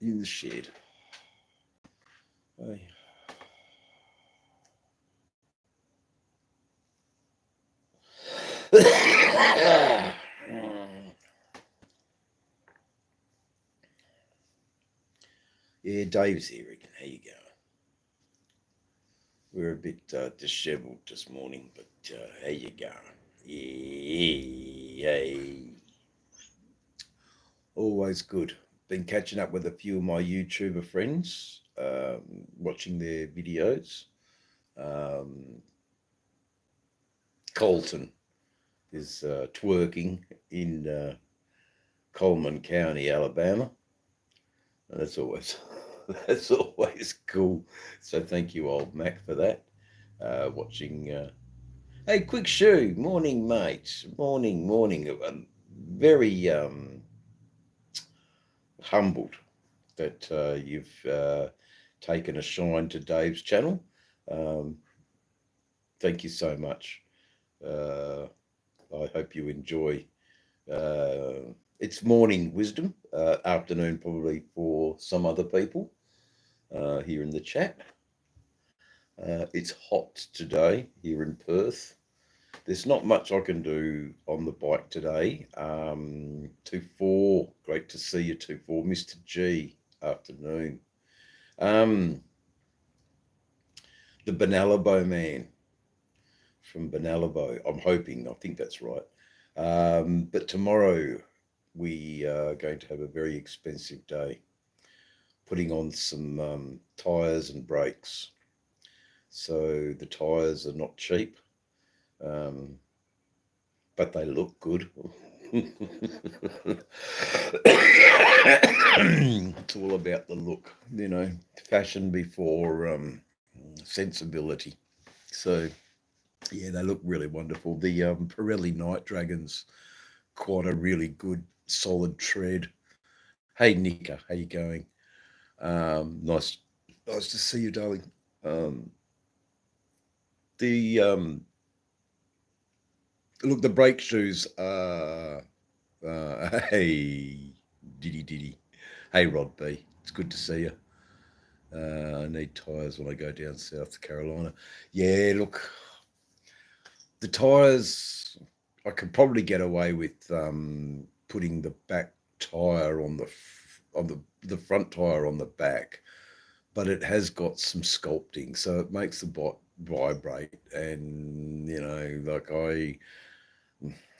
in the shed. Hey. Yeah, Dave's here again. How you going? We're a bit dishevelled this morning, but how you going? Yeah, always good. Been catching up with a few of my YouTuber friends, watching their videos. Um, Colton is twerking in Coleman County, Alabama. And that's always that's always cool. So thank you, old Mac, for that. Watching. Hey, quick shoe. Morning, mate. Morning. Very humbled that you've taken a shine to Dave's channel. Um, Thank you so much. Uh, I hope you enjoy. It's morning wisdom, afternoon probably for some other people here in the chat. It's hot today here in Perth. There's not much I can do on the bike today. 2-4, great to see you, 2-4. Mr. G, afternoon. The Benalabo man from Benalabo, I'm hoping, I think that's right. But tomorrow we are going to have a very expensive day, putting on some tyres and brakes. So the tyres are not cheap, but they look good. It's all about the look, fashion before sensibility. So yeah, they look really wonderful. The Pirelli Night Dragons, quite a really good solid tread. Hey Nika, how you going? Nice to see you, darling. The Look, the brake shoes are hey diddy. Hey Rod B, it's good to see you. I need tyres when I go down South Carolina. Yeah, look, the tyres, I could probably get away with putting the back tyre on the front tyre on the back, but it has got some sculpting, so it makes the bike vibrate, and like I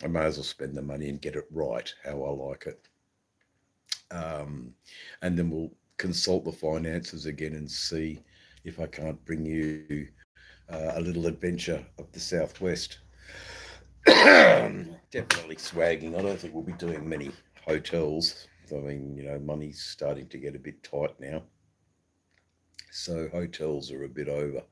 may as well spend the money and get it right how I like it. And then we'll consult the finances again and see if I can't bring you a little adventure of the Southwest. Definitely swagging. I don't think we'll be doing many hotels. I mean, money's starting to get a bit tight now. So hotels are a bit over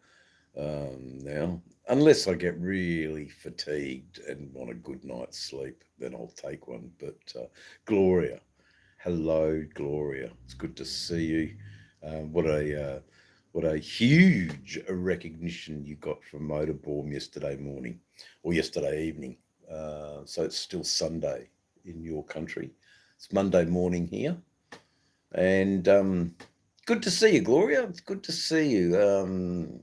now. Unless I get really fatigued and want a good night's sleep, then I'll take one. But Gloria, hello, Gloria. It's good to see you. What a huge recognition you got from Motorborm yesterday morning or yesterday evening. So it's still Sunday in your country. It's Monday morning here. And good to see you, Gloria. It's good to see you.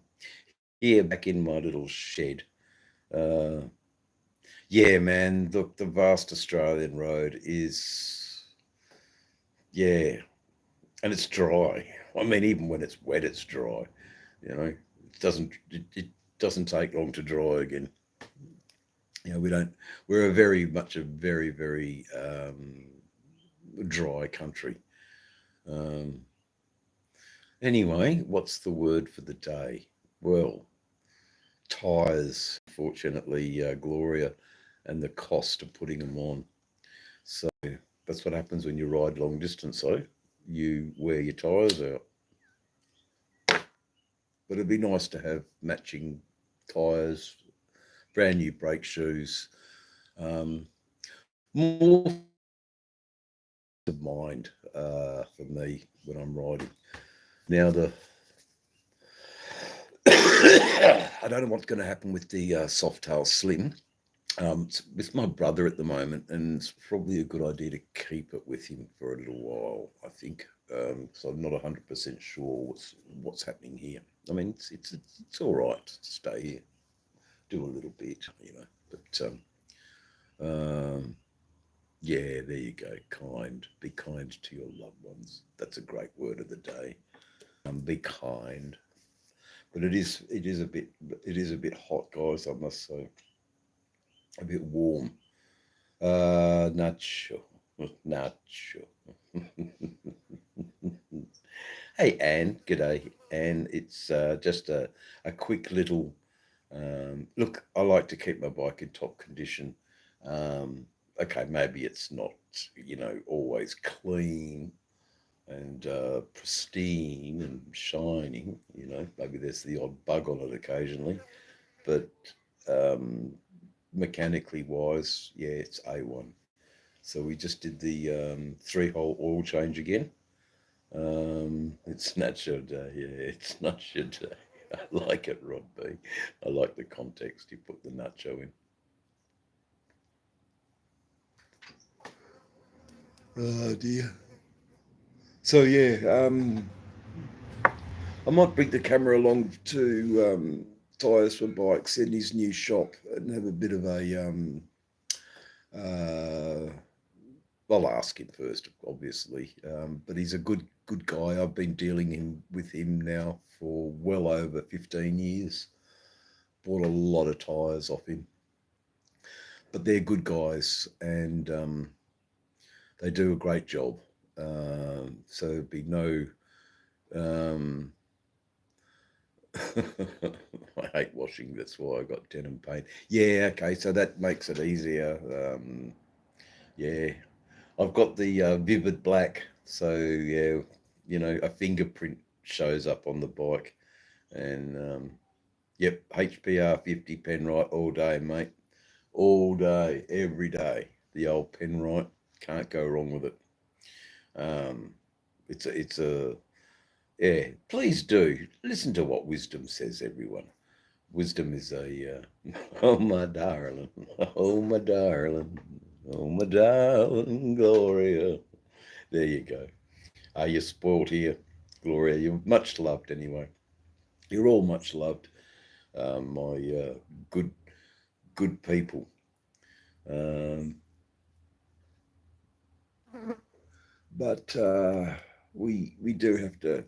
Here back in my little shed. Uh, yeah, man. Look, the vast Australian road is, yeah, and it's dry. I mean, even when it's wet, it's dry. It doesn't take long to dry again. We don't. We're a very dry country. Um, anyway, what's the word for the day? Well, tyres, fortunately, Gloria, and the cost of putting them on. So that's what happens when you ride long distance, though. You wear your tyres out. But it'd be nice to have matching tyres, brand new brake shoes, more of mind for me when I'm riding. Now I don't know what's going to happen with the Softail Slim. It's with my brother at the moment, and it's probably a good idea to keep it with him for a little while, I think, because I'm not 100% sure what's happening here. I mean, it's all right to stay here, do a little bit, but yeah, there you go. Be kind to your loved ones. That's a great word of the day. Be kind, but it is a bit hot, guys. I must say, a bit warm. Not sure. Not sure. Hey, Anne. G'day, Anne. It's just a quick little look. I like to keep my bike in top condition. Okay, maybe it's not, always clean and pristine and shining. Maybe there's the odd bug on it occasionally, but um, mechanically wise, yeah, it's A1. So we just did the 3-hole oil change again. It's not your day. Yeah, it's not your day. I like it, Rod B. I like the context you put the nacho in. Oh dear. So yeah, I might bring the camera along to Tyres for Bikes in his new shop and have a bit of a uh, I'll ask him first, obviously. But he's a good guy. I've been dealing with him now for well over 15 years. Bought a lot of tyres off him. But they're good guys, and they do a great job. So there'd be no. Um, I hate washing. That's why I got denim paint. Yeah, okay. So that makes it easier. Yeah, I've got the vivid black, so yeah, a fingerprint shows up on the bike, and yep, HPR 50 Penrite all day, mate, all day, every day. The old Penrite, can't go wrong with it. Um, it's a yeah. Please do listen to what wisdom says, everyone. Wisdom is a oh my darling, oh my darling, oh my darling Gloria. There you go. You're spoiled here, Gloria. You're much loved anyway. You're all much loved, my good good people. Um, but we do have to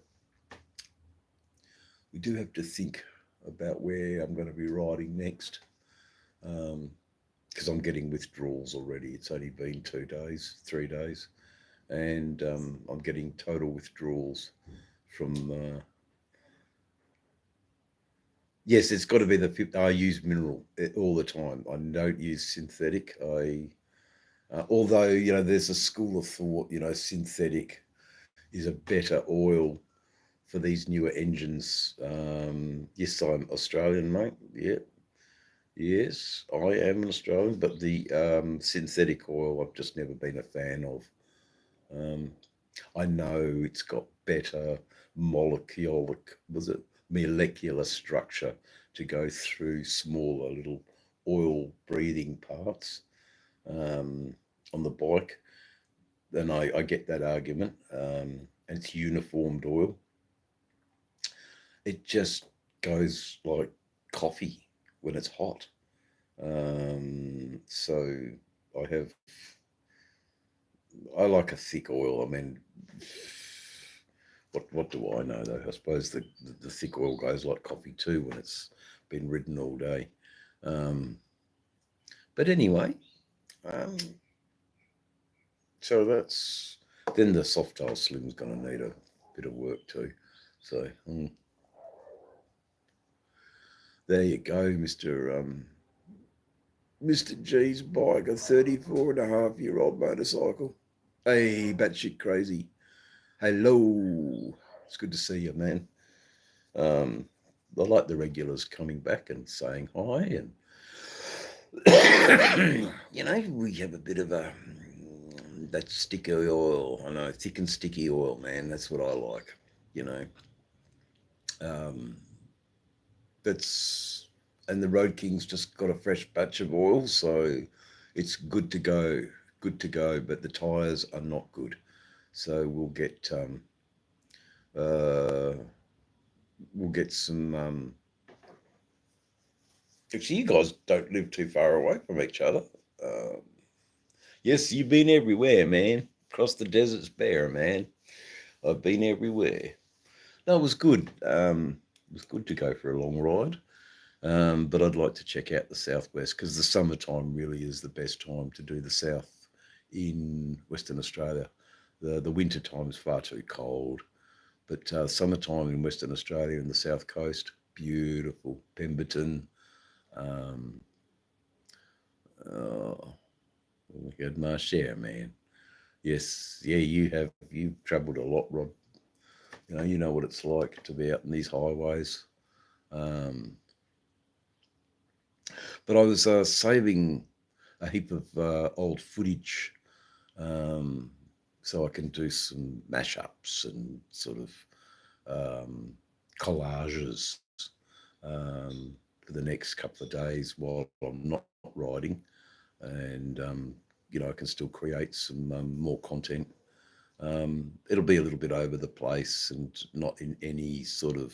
think about where I'm going to be riding next, because I'm getting withdrawals already. It's only been 2 days, 3 days, and I'm getting total withdrawals from. Yes, it's got to be I use mineral all the time. I don't use synthetic. Although there's a school of thought. Synthetic is a better oil for these newer engines. Yes, I'm Australian, mate. Yeah, yes, I am an Australian, but the synthetic oil I've just never been a fan of. Um, I know it's got better molecular, was it molecular structure to go through smaller little oil breathing parts um, on the bike. Then I get that argument. And it's uniformed oil. It just goes like coffee when it's hot. So I have, I like a thick oil. I mean, what do I know though? I suppose the thick oil goes like coffee too when it's been ridden all day. Um, but anyway, um, so that's then the soft tail slim's going to need a bit of work too. So there you go, Mr. G's bike, a 34.5-year-old motorcycle. Hey, batshit crazy. Hello. It's good to see you, man. I like the regulars coming back and saying hi, and we have a bit of a that sticky oil. I know, thick and sticky oil, man. That's what I like. You know, um, that's and the Road King's just got a fresh batch of oil, so it's good to go. Good to go, but the tyres are not good. So uh, we'll get some. Actually, you guys don't live too far away from each other. Um, yes, you've been everywhere, man. Across the desert's bare, man. I've been everywhere. No, it was good. It was good to go for a long ride. But I'd like to check out the southwest because the summertime really is the best time to do the south in Western Australia. The winter time is far too cold, but summertime in Western Australia and the south coast, beautiful. Pemberton, um, oh, oh my God, Marshare, man. Yes, yeah, you've travelled a lot, Rob. You know what it's like to be out in these highways. Um, but I was saving a heap of old footage, um, so I can do some mashups and sort of collages for the next couple of days while I'm not riding, and I can still create some more content. It'll be a little bit over the place and not in any sort of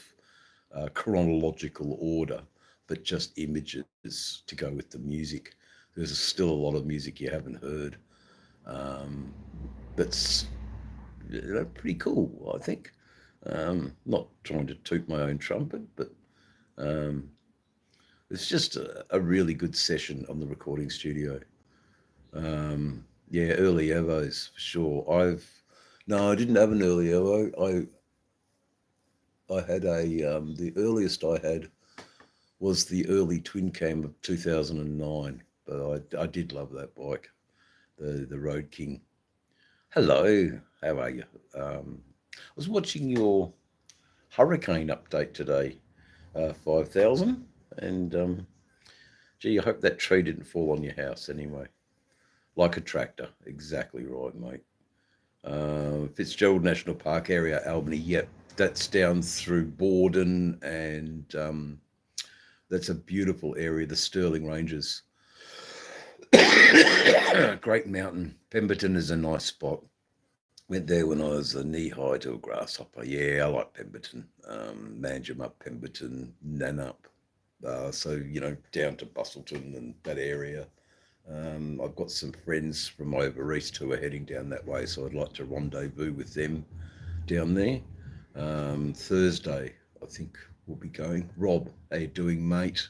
chronological order, but just images to go with the music. There's still a lot of music you haven't heard. Um, that's pretty cool, I think. Not trying to toot my own trumpet, but um, it's just a really good session on the recording studio. Yeah, early Evos for sure. No, I didn't have an early Evo. I had the earliest I had was the early twin cam of 2009, but I did love that bike, the Road King. Hello, how are you? I was watching your hurricane update today, 5,000, and gee, I hope that tree didn't fall on your house anyway. Like a tractor, exactly right, mate. Fitzgerald National Park area, Albany. Yep, that's down through Borden, and that's a beautiful area. The Stirling Ranges, great mountain. Pemberton is a nice spot. Went there when I was knee high to a grasshopper. Yeah, I like Pemberton. Manjimup, Pemberton, Nannup. So down to Bustleton and that area. I've got some friends from over east who are heading down that way, so I'd like to rendezvous with them down there. Thursday, I think we'll be going. Rob, how you doing, mate?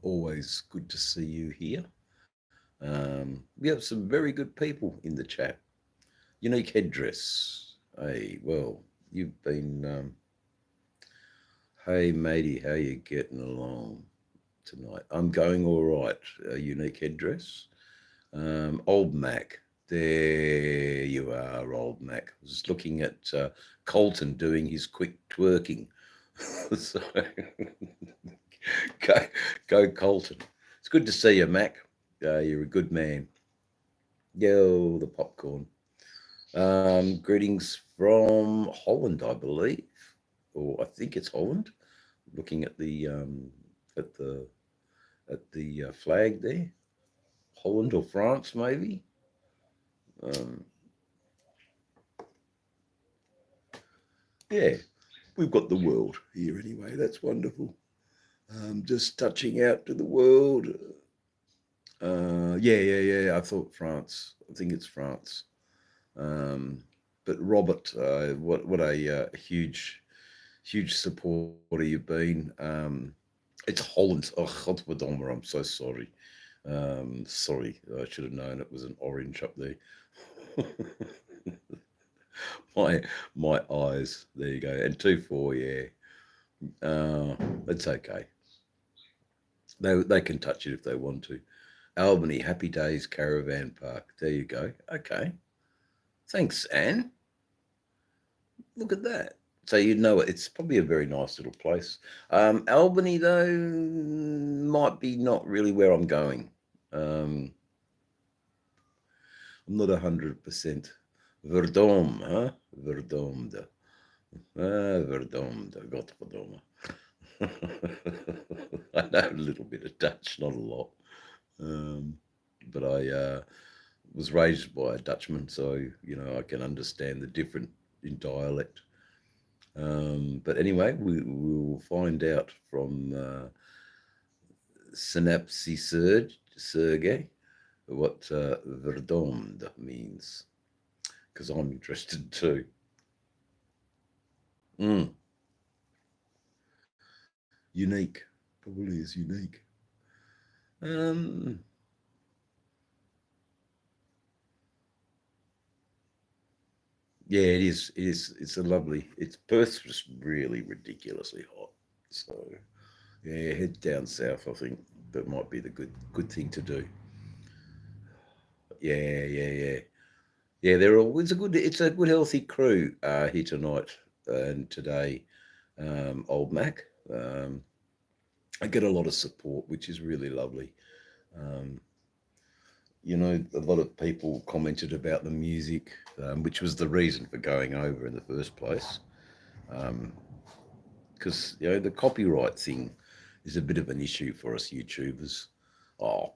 Always good to see you here. We have some very good people in the chat. Unique headdress. Hey, well, you've been. Hey, matey, how you getting along tonight? I'm going all right. Unique headdress. Old Mac. There you are, old Mac. I was looking at Colton doing his quick twerking. So go, go, Colton. It's good to see you, Mac. You're a good man. Yo, the popcorn. Greetings from Holland, I believe, or I think it's Holland. Looking at the flag there, Holland or France, maybe. Um, yeah, we've got the world here anyway. That's wonderful. Just touching out to the world. Yeah. I thought France. I think it's France. Um, but Robert, what a huge supporter you've been. It's Holland. Oh, Godverdomme, I'm so sorry. Sorry, I should have known it was an orange up there. my eyes. There you go. And 2-4, yeah. It's okay. They can touch it if they want to. Albany, Happy Days Caravan Park. There you go. Okay. Thanks, Anne. Look at that. So you know it's probably a very nice little place. Albany though might be not really where I'm going. I'm not 100%. Verdom, huh? Verdomde. Verdomde. Godverdomme. I know a little bit of Dutch, not a lot. But I was raised by a Dutchman, so I can understand the different in dialect. But anyway, we will find out from Synapsi Sergey what Verdond means, because I'm interested too. Mm, unique, probably is unique. Um, yeah, it is. It is. It's a lovely. It's Perth's just really ridiculously hot. So yeah, head down south. I think that might be the good thing to do. Yeah, yeah, yeah, yeah. They're all. It's a good healthy crew here tonight and today. Old Mac. Um, I get a lot of support, which is really lovely. Um, a lot of people commented about the music, which was the reason for going over in the first place. Because the copyright thing is a bit of an issue for us YouTubers. Oh,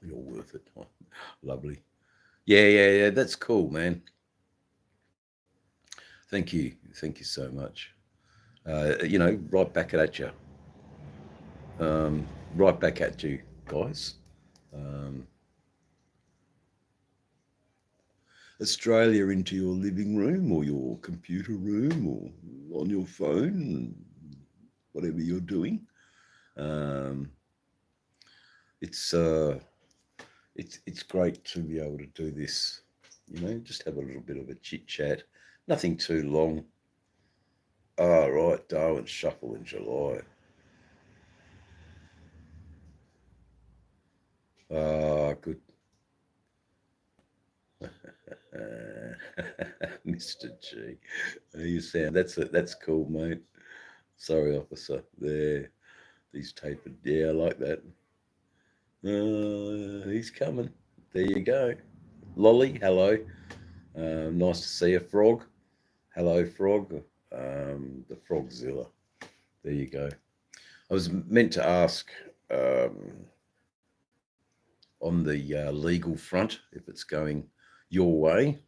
you're worth it. Oh, lovely. Yeah, yeah, yeah. That's cool, man. Thank you so much. Right back at you. Right back at you, guys. Um, Australia into your living room or your computer room or on your phone, whatever you're doing. Um, it's it's great to be able to do this. Just have a little bit of a chit chat. Nothing too long. Oh, right, Darwin Shuffle in July. Ah, good. Mr. G. You sound that's cool, mate. Sorry, officer. There, these tapered. Yeah, I like that. He's coming. There you go. Lolly, hello. Nice to see a frog. Hello, frog. The Frogzilla. There you go. I was meant to ask um, on the legal front if it's going your way,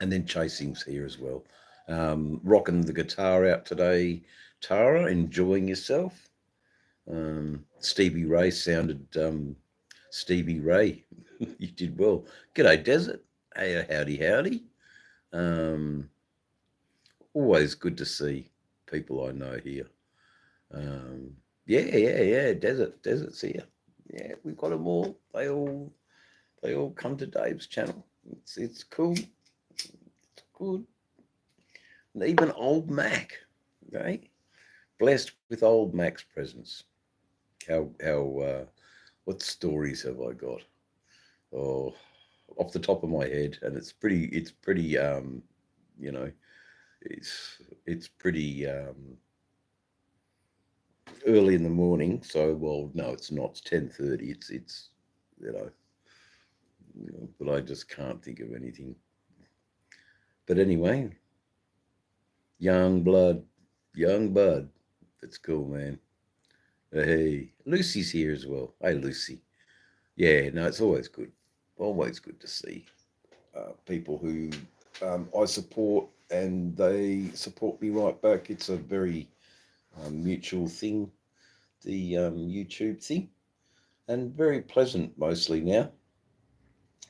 and then Chasing's here as well. Rocking the guitar out today, Tara. Enjoying yourself. Stevie Ray sounded Stevie Ray. You did well. G'day, Desert. Hey, howdy, howdy. Um, Always good to see people I know here. Um, yeah, yeah, yeah. Desert's here. Yeah, we've got them all. They all come to Dave's channel. It's cool. It's good. And even old Mac. Okay, blessed with old Mac's presence. How what stories have I got? Oh, off the top of my head, and it's pretty you know it's pretty early in the morning. So well, no, it's not. It's 10:30. It's you know, but I just can't think of anything. But anyway, young blood, young bud. That's cool, man. Hey, Lucy's here as well. Hey, Lucy. Yeah, no, it's always good to see people who I support and they support me right back. It's a very mutual thing, the YouTube thing, and very pleasant mostly now.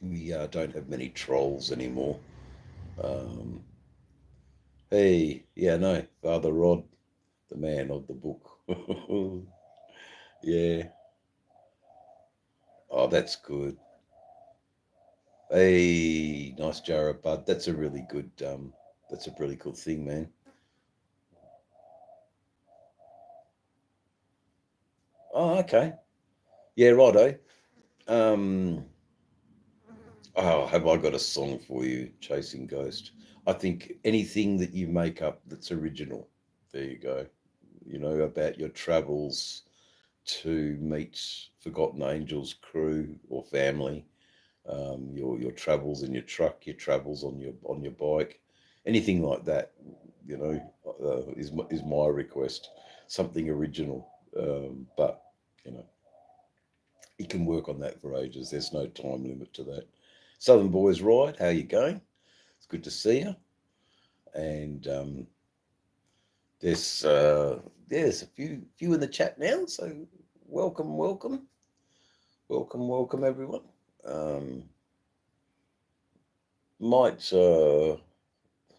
We don't have many trolls anymore. Um, hey, yeah, no, Father Rod, the man of the book. Yeah. Oh, that's good. Hey, nice jar of bud. That's a really good. That's a really cool thing, man. Oh, okay. Yeah, righto. Um, oh, have I got a song for you, Chasing Ghost? I think anything that you make up that's original. There you go. About your travels to meet Forgotten Angels crew or family, your travels in your truck, your travels on your bike, anything like that. Is my request. Something original. But, you know, he can work on that for ages. There's no time limit to that. Southern Boys Ride, how you going? It's good to see you. And there's a few in the chat now, so welcome everyone. Might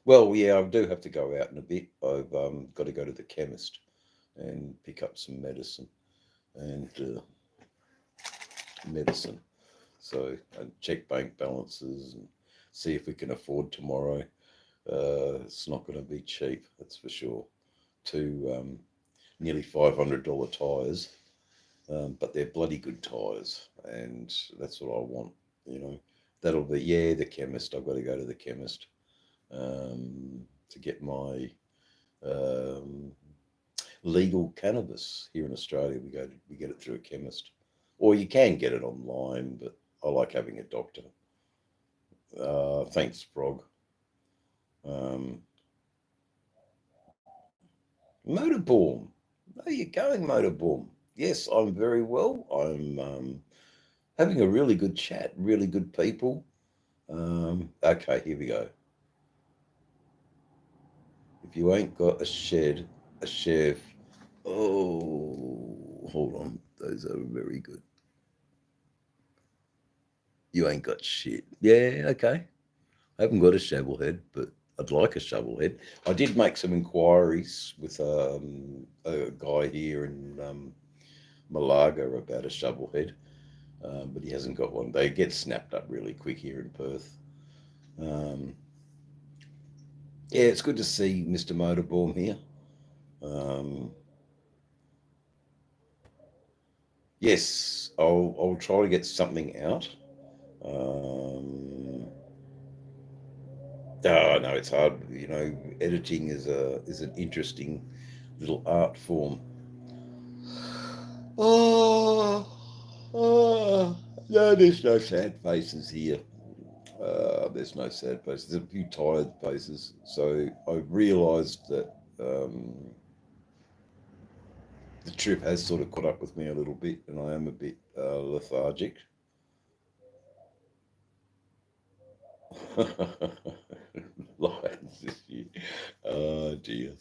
well, yeah, I do have to go out in a bit. I've got to go to the chemist and pick up some medicine and so and check bank balances and see if we can afford tomorrow. It's not going to be cheap, that's for sure. Two nearly $500 tires, but they're bloody good tires, and that's what I want. You know, that'll be the chemist. I've got to go to the chemist to get my um, legal cannabis here in Australia. We get it through a chemist, or you can get it online, but I like having a doctor. Thanks, Frog. Um, Motorborn, how you going, Motorborn? Yes, I'm very well. I'm having a really good chat, really good people. Okay, here we go. If you ain't got a chef. Oh, hold on. Those are very good. You ain't got shit. Yeah, okay. I haven't got a shovel head, but I'd like a shovel head. I did make some inquiries with a guy here in Malaga about a shovel head, but he hasn't got one. They get snapped up really quick here in Perth. Um, yeah, it's good to see Mr. Motorborn here. Um, yes, I'll try to get something out. Oh no, it's hard. You know, editing is an interesting little art form. Oh, oh, no, there's no sad faces here. There's no sad faces. There's a few tired faces. So I've realised that the trip has sort of caught up with me a little bit, and I am a bit lethargic. Lions this year. Oh dear.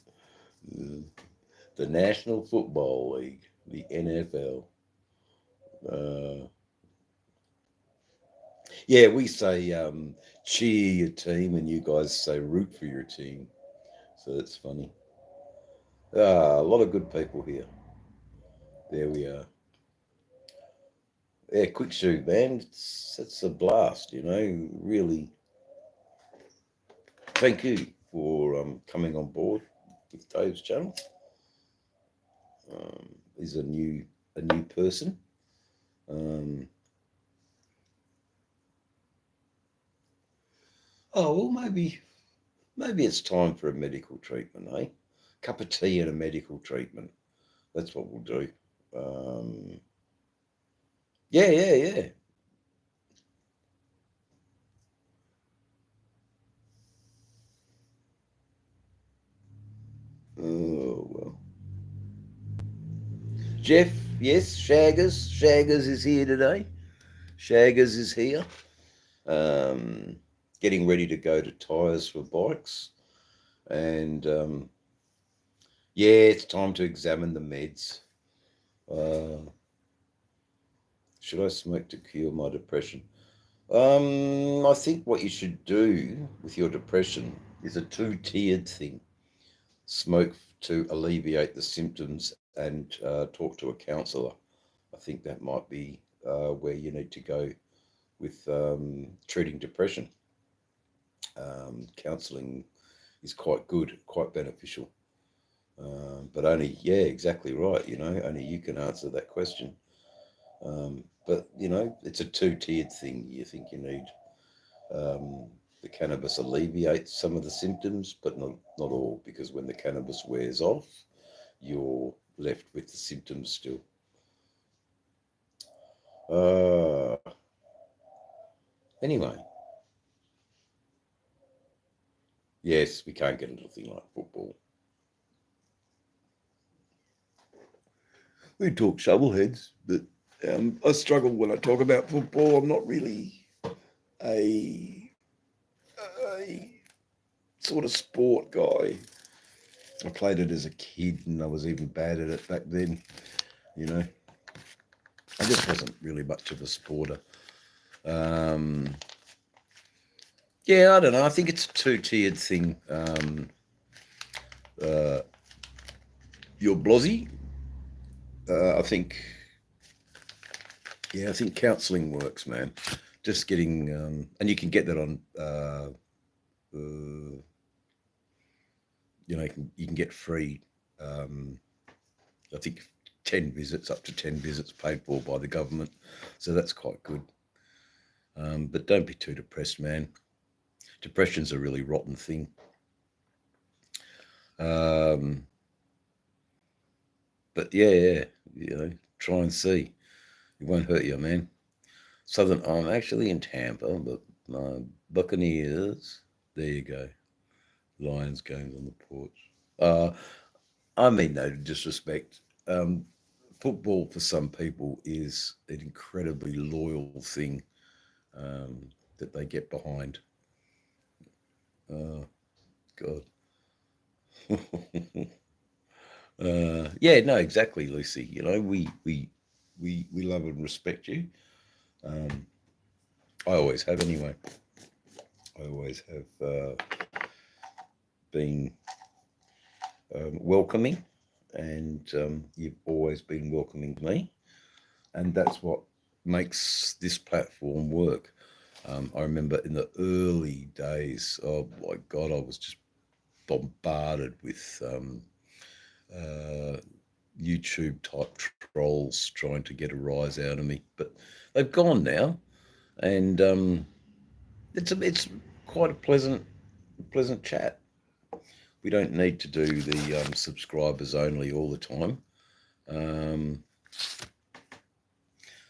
The National Football League, the NFL. Uh, yeah, we say cheer your team, and you guys say root for your team. So that's funny. A lot of good people here. There we are. Yeah, quick shoot, man. It's a blast, you know. Really, thank you for coming on board with Dave's channel. He's a new person. Um, oh well, maybe it's time for a medical treatment, eh? Cup of tea and a medical treatment. That's what we'll do. Um, yeah. Oh well. Jeff, yes, Shaggers. Shaggers is here today. Shaggers is here. Um, Getting ready to go to Tyres for Bikes. And yeah, it's time to examine the meds. Uh, should I smoke to cure my depression? I think what you should do with your depression is a two-tiered thing. Smoke to alleviate the symptoms and talk to a counsellor. I think that might be where you need to go with treating depression. Counselling is quite good, quite beneficial. But only, yeah, exactly right. You know, only you can answer that question. But, you know, it's a two-tiered thing. You think you need the cannabis alleviates some of the symptoms, but not all, because when the cannabis wears off, you're left with the symptoms still. Uh, anyway, yes, we can't get into a thing like football. we talk shovelheads, but I struggle when I talk about football. I'm not really a, a sort of sport guy. I played it as a kid and I was even bad at it back then, you know. I just wasn't really much of a sporter. Yeah, I don't know. I think it's a two-tiered thing. You're blozzy. I think, yeah, I think counselling works, man. Just getting, and you can get that on, you know, you can get free. I think 10 visits, up to 10 visits paid for by the government. So that's quite good. But don't be too depressed, man. Depression's a really rotten thing. But yeah, you know, try and see. It won't hurt you, man. I'm actually in Tampa, but my Buccaneers, there you go. Lions games on the porch. I mean, no disrespect. Football for some people is an incredibly loyal thing that they get behind. God. Yeah, no, exactly, Lucy. You know, we love and respect you. I always have, anyway. I always have been welcoming, and you've always been welcoming me, and that's what makes this platform work. I remember in the early days, oh my God, I was just bombarded with YouTube type trolls trying to get a rise out of me, but they've gone now, and it's quite a pleasant chat. We don't need to do the subscribers only all the time.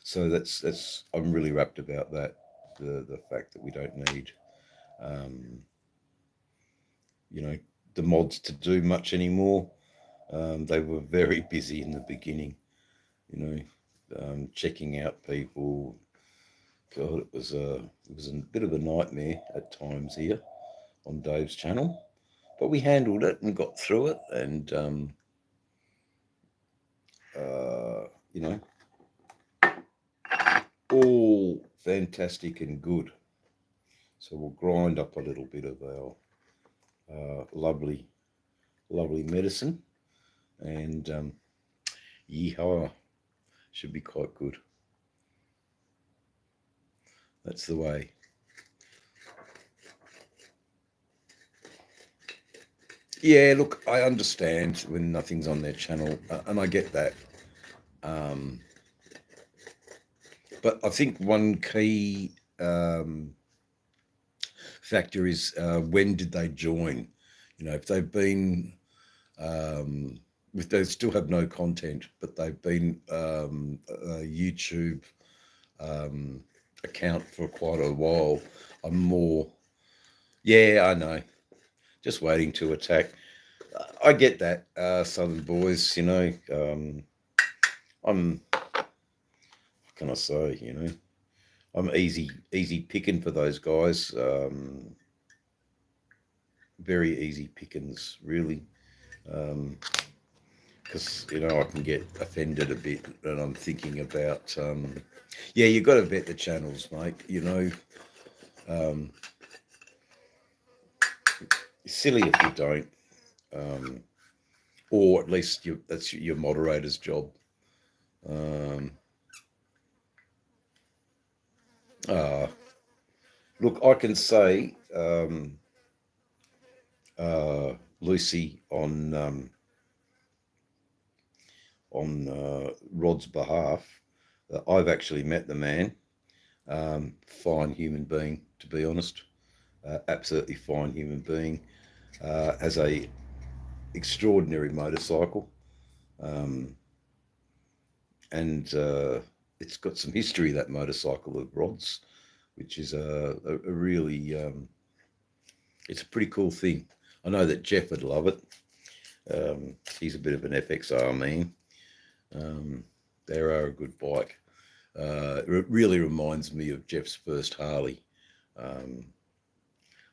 So that's I'm really rapt about that. The fact that we don't need, you know, the mods to do much anymore. They were very busy in the beginning, you know, checking out people. God, it was a bit of a nightmare at times here on Dave's channel, but we handled it and got through it, and you know, all fantastic and good. So we'll grind up a little bit of our lovely medicine, and yeehaw, should be quite good. That's the way. Yeah, look, I understand when nothing's on their channel, and I get that. But I think one key factor is when did they join? You know, if they've been, if they still have no content, but they've been a YouTube account for quite a while, I'm more, yeah, I know, just waiting to attack. I get that, Southern boys, you know. I'm, what can I say, you know, I'm easy picking for those guys. Very easy pickings, really. Because, you know, I can get offended a bit, and I'm thinking about, yeah, you've got to vet the channels, mate, you know. It's silly if you don't, or at least that's your moderator's job. Look, I can say, Lucy, on Rod's behalf, I've actually met the man. Fine human being, to be honest. Absolutely fine human being. Has a extraordinary motorcycle, and it's got some history, that motorcycle of Rod's, which is a really, it's a pretty cool thing. I know that Jeff would love it. He's a bit of an FXR man. They are a good bike. It really reminds me of Jeff's first Harley. Um,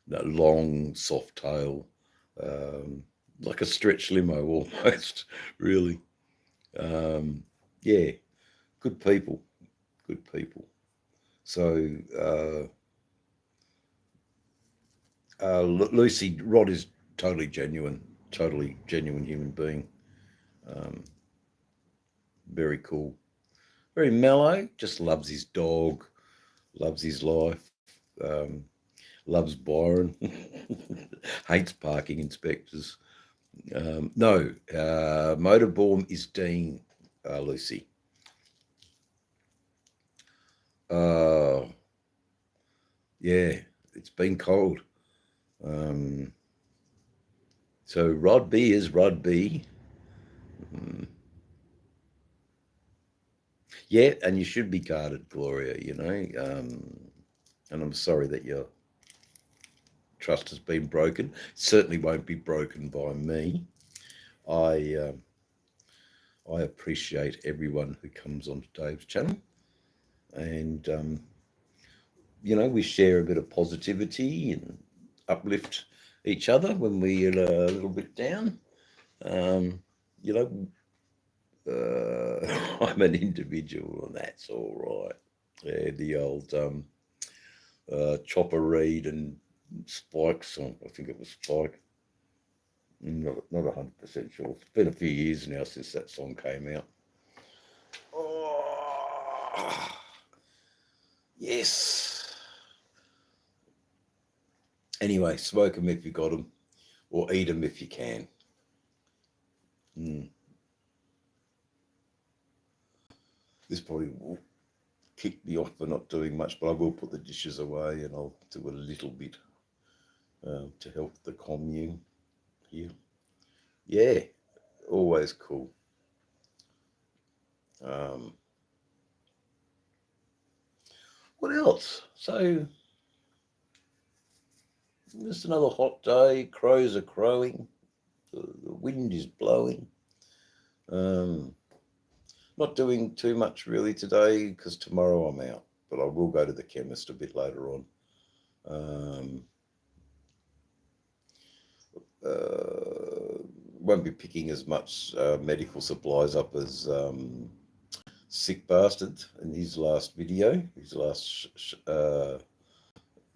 that long, soft tail, um, like a stretch limo almost, really. Um, yeah, good people, good people. So, Lucy, Rod is totally genuine human being. Um, very cool, very mellow, just loves his dog, loves his life. Loves Byron, hates parking inspectors. No, Motorborn is Dean, Lucy. Uh, yeah, it's been cold. Um, so Rod B is Rod B. Mm, yeah, and you should be guarded, Gloria, you know. And I'm sorry that your trust has been broken. Certainly won't be broken by me. I I appreciate everyone who comes onto Dave's channel, and you know, we share a bit of positivity and uplift each other when we're a little bit down. Um, you know, I'm an individual, and that's all right. Yeah, the old Chopper Reed and Spike song. I think it was Spike. Not 100% sure. It's been a few years now since that song came out. Oh, yes. Anyway, smoke them if you got them, or eat them if you can. Mm. This probably will kick me off for not doing much, but I will put the dishes away and I'll do a little bit to help the commune here. Yeah, always cool. Um, what else? So, just another hot day. Crows are crowing. The wind is blowing. Um, not doing too much really today because tomorrow I'm out, but I will go to the chemist a bit later on. Um, won't be picking as much medical supplies up as Sick Bastard in his last video. His last.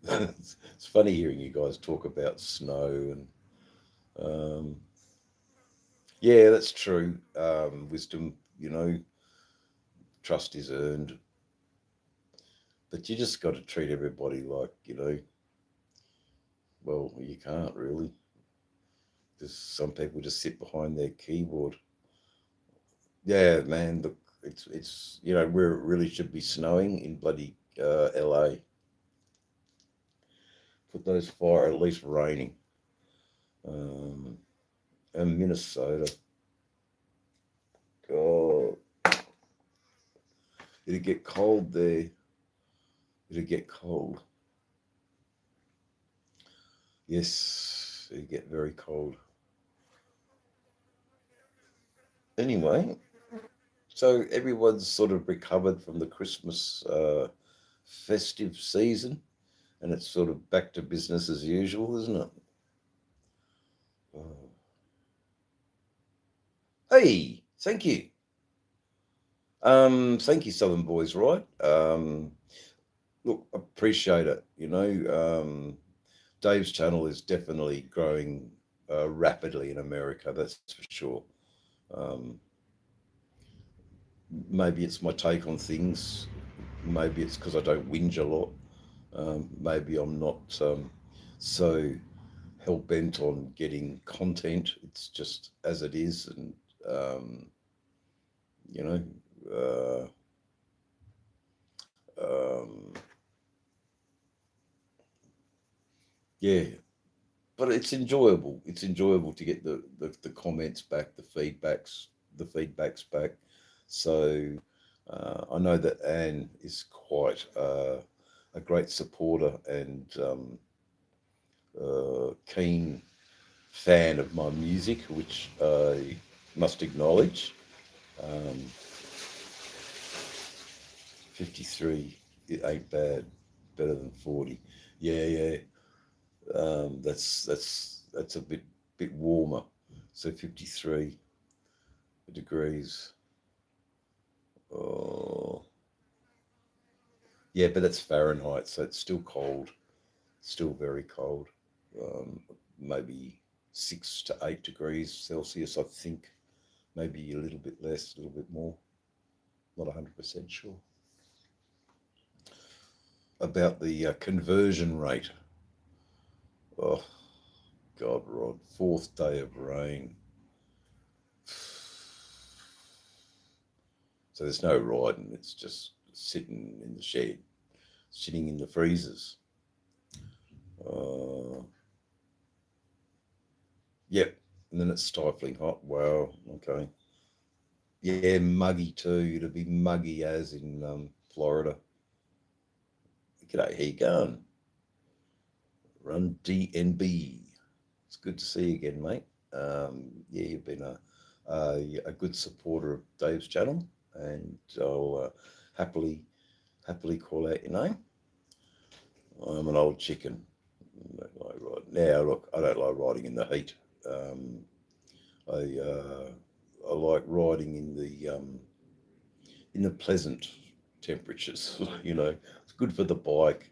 It's funny hearing you guys talk about snow and. Um, yeah, that's true. Wisdom, you know, trust is earned, but you just got to treat everybody like, you know, well, you can't really. Because some people just sit behind their keyboard. Yeah, man, look, it's you know where it really should be snowing in bloody LA. Put those fire at least raining. Um, and Minnesota. God, it'd get cold there. It'd get cold. Yes, it'd get very cold. Anyway, so everyone's sort of recovered from the Christmas festive season, and it's sort of back to business as usual, isn't it? Oh. Hey, thank you. Thank you, Southern Boys, right? Look, appreciate it. You know, Dave's channel is definitely growing rapidly in America, that's for sure. Um, maybe it's my take on things. Maybe it's because I don't whinge a lot. Maybe I'm not so hell bent on getting content. It's just as it is, and um, you know, yeah. But it's enjoyable. It's enjoyable to get the comments back, the feedbacks back. So I know that Anne is quite a great supporter and keen fan of my music, which I must acknowledge. 53, it ain't bad. Better than 40. Yeah. That's a bit warmer. So 53 degrees. Oh, yeah, but that's Fahrenheit, so it's still cold. Still very cold. Um, Maybe 6 to 8 degrees Celsius, I think. Maybe a little bit less, a little bit more. Not 100% sure. About the conversion rate. Oh, God, Rod. Fourth day of rain. So there's no riding. It's just sitting in the shed, sitting in the freezers. Yep. And then it's stifling hot. Wow. Okay. Yeah, muggy too. It'll be muggy as in Florida. G'day, how you going? Run DNB. It's good to see you again, mate. Yeah, you've been a good supporter of Dave's channel, and I'll happily call out your name. I'm an old chicken. I don't like riding. Now, look, I don't like riding in the heat. I like riding in the pleasant temperatures. You know, it's good for the bike.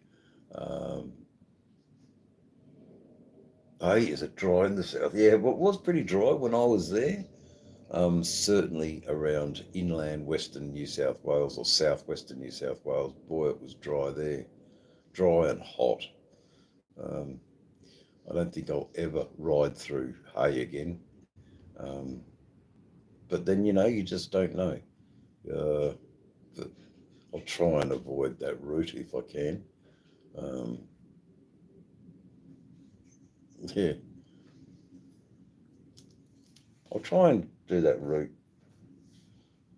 Hey, is it dry in the south? Yeah, well, it was pretty dry when I was there. Certainly around inland Western New South Wales or southwestern New South Wales. Boy, it was dry there, dry and hot. Um, I don't think I'll ever ride through Hay again. Um, but then, you just don't know. Uh, I'll try and avoid that route if I can. Um, yeah, I'll try and do that route.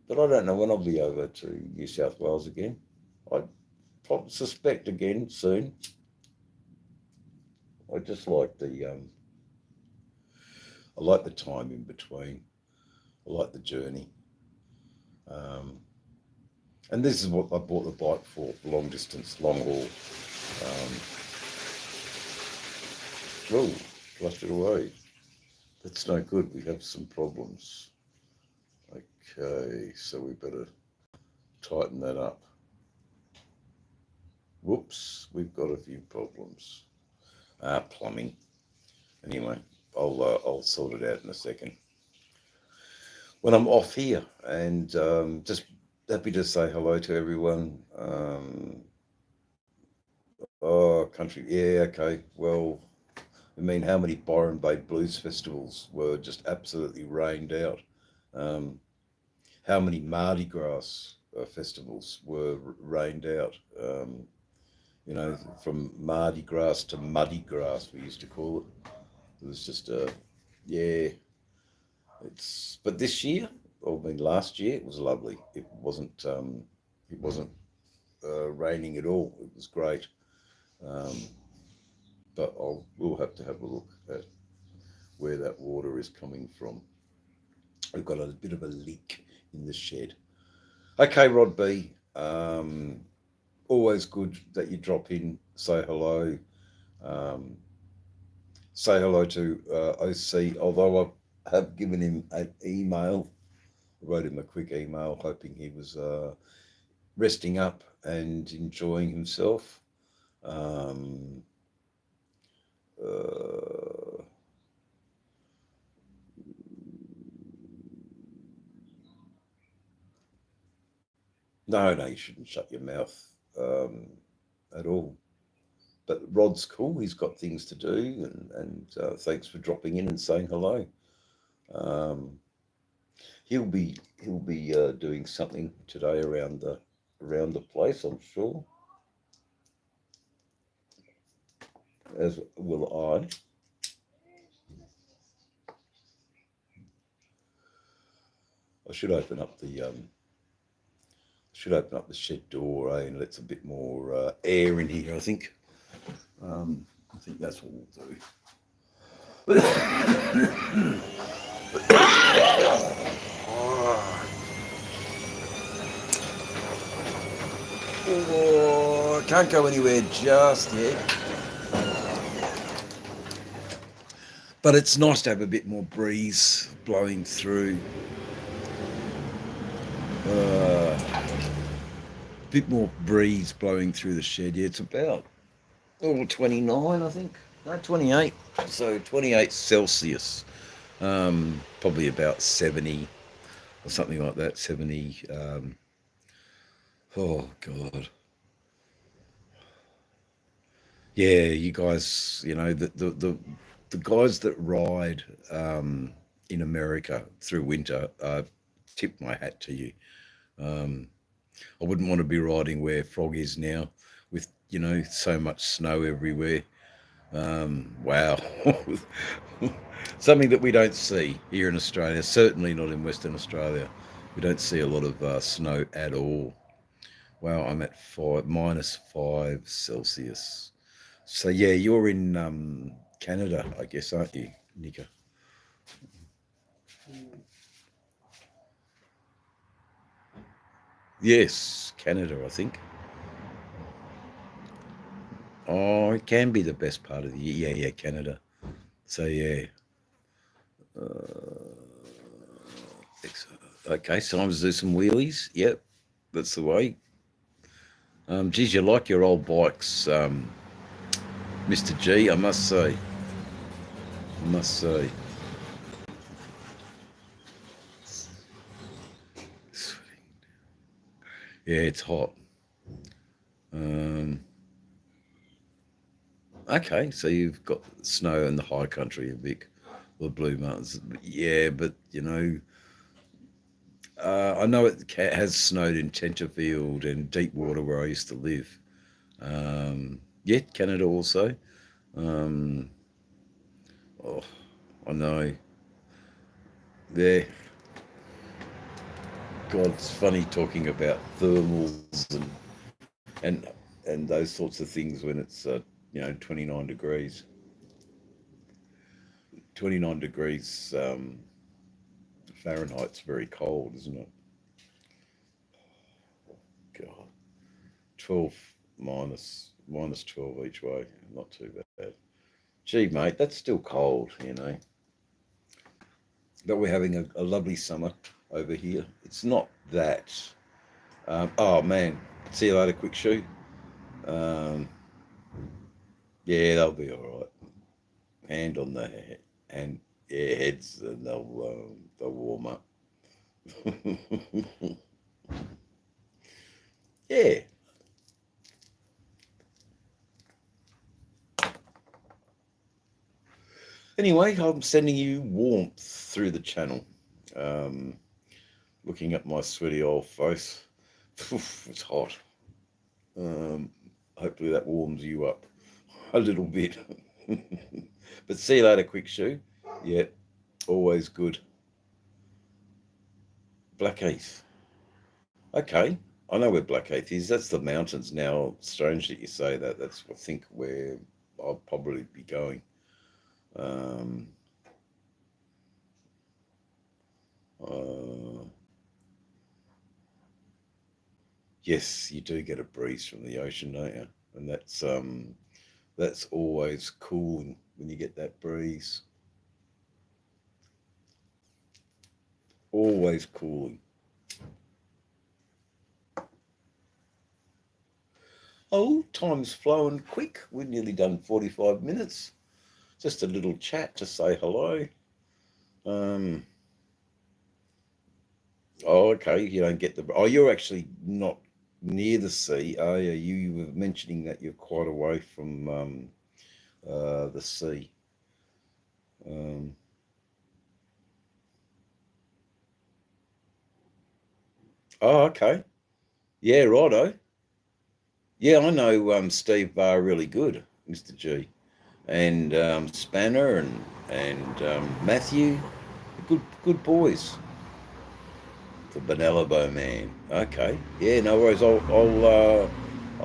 But I don't know when I'll be over to New South Wales again. I probably suspect again soon. I just like I like the time in between. I like the journey. Um, and this is what I bought the bike for, long distance, long haul. Oh, flushed it away. That's no good. We have some problems. Okay, so we better tighten that up. Whoops, we've got a few problems. Plumbing. Anyway, I'll sort it out in a second when I'm off here, and just happy to say hello to everyone. Oh, country, yeah, okay. Well, I mean, how many Byron Bay Blues festivals were just absolutely rained out? How many Mardi Gras festivals were rained out? From Mardi Gras to Muddy Grass, we used to call it. It was just yeah. But this year, or I mean last year, it was lovely. It wasn't raining at all. It was great. Um, but we'll have to have a look at where that water is coming from. We've got a bit of a leak in the shed. Okay, Rod B. Always good that you drop in, say hello. Say hello to OC, although I have given him an email. I wrote him a quick email hoping he was resting up and enjoying himself. No, you shouldn't shut your mouth at all. But Rod's cool. He's got things to do, and thanks for dropping in and saying hello. He'll be doing something today around the place, I'm sure. As will I. I should open up the shed door, and let a bit more air in here. I think that's what we'll do. Oh, I can't go anywhere just yet. But it's nice to have a bit more breeze blowing through. A bit more breeze blowing through the shed. Yeah, it's about 29, I think. No, 28. So 28 Celsius. Probably about 70 or something like that. 70. Oh, God. Yeah, you guys, the guys that ride in America through winter, tip my hat to you. Um, I wouldn't want to be riding where Frog is now with, so much snow everywhere. Wow. Something that we don't see here in Australia, certainly not in Western Australia. We don't see a lot of snow at all. Wow, I'm at -5 Celsius. So yeah, you're in Canada, I guess, aren't you, Nika? Yes, Canada, I think. Oh, it can be the best part of the year. Yeah, yeah, Canada. So yeah. Uh, okay, so time to do some wheelies. Yep, that's the way. Geez, you like your old bikes, Mr. G, I must say. I must say. Yeah, it's hot. Um, okay, so you've got snow in the high country, Vic, the Blue Mountains. Yeah, but I know it has snowed in Tenterfield and Deepwater where I used to live. Yeah, Canada also. Um, oh, I know. Yeah, God, it's funny talking about thermals and and those sorts of things when it's 29 degrees. 29 degrees Fahrenheit's very cold, isn't it? God, 12 minus 12 each way, not too bad. Gee, mate, that's still cold. But we're having a lovely summer over here. It's not that. Oh man, see you later, quick shoe. Um, yeah, they'll be all right. Hand on the head, and yeah, heads, and they'll warm up. Yeah. Anyway, I'm sending you warmth through the channel. Um, Looking at my sweaty old face. It's hot. Um, Hopefully that warms you up a little bit. But see you later, quick shoe. Yeah, always good. Blackheath. Okay, I know where Blackheath is. That's the mountains now. Strange that you say that. That's, I think, where I'll probably be going. Um, uh, yes, you do get a breeze from the ocean, don't you? And that's always cool when you get that breeze. Always cooling. Oh, time's flowing quick. We've nearly done 45 minutes. Just a little chat to say hello. Um, oh, okay. You don't get the. Oh, you're actually not near the sea, are you? You were mentioning that you're quite away from the sea. Um, oh, okay. Yeah, righto. Yeah, I know Steve Barr really good, Mr. G, and Spanner and Matthew, good boys. The Benelabo man. Okay. Yeah, no worries. I'll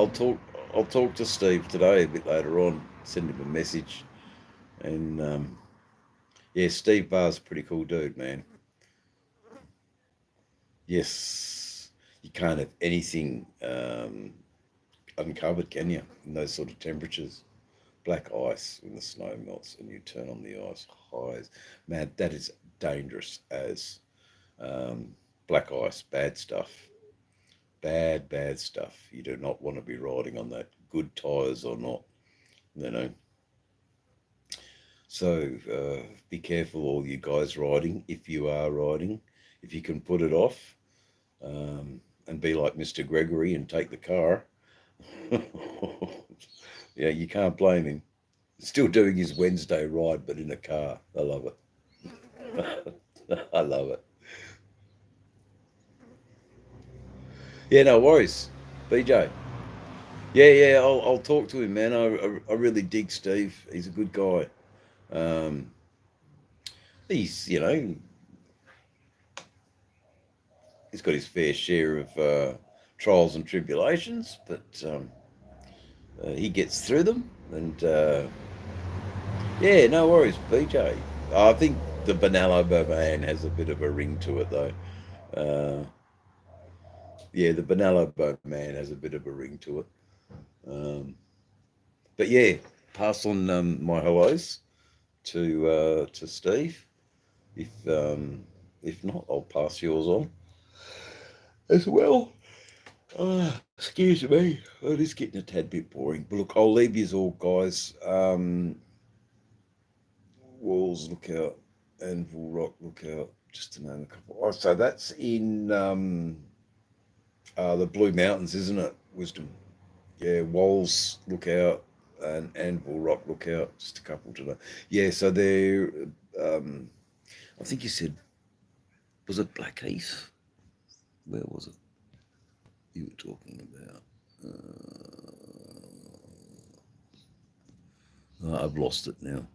talk I'll talk to Steve today a bit later on. Send him a message. And yeah, Steve Barr's a pretty cool dude, man. Yes. You can't have anything. uncovered, can you? In those sort of temperatures, black ice when the snow melts and you turn on the ice highs. Man, that is dangerous as black ice. Bad stuff. Bad stuff. You do not want to be riding on that, good tyres or not, you know. So be careful, all you guys riding, if you are riding, if you can put it off, and be like Mr. Gregory and take the car. Yeah, you can't blame him. Still doing his Wednesday ride, but in a car. I love it. I love it. Yeah, no worries. BJ. Yeah, I'll talk to him, man. I really dig Steve. He's a good guy. Um, he's, he's got his fair share of trials and tribulations, but he gets through them. And yeah, no worries, BJ. I think the Benallo man has a bit of a ring to it, though. Uh, yeah, the Benallo man has a bit of a ring to it. But yeah, pass on my hellos to Steve. If not, I'll pass yours on as well. Excuse me, it is getting a tad bit boring. But look, I'll leave you all, guys. Walls, look out. Anvil Rock, look out. Just to name a couple. Oh, so that's in the Blue Mountains, isn't it? Wisdom. Yeah, Walls, look out. And Anvil Rock, look out. Just a couple to know. Yeah, so they're, um, I think you said, was it Blackheath? Where was it you were talking about? I've lost it now.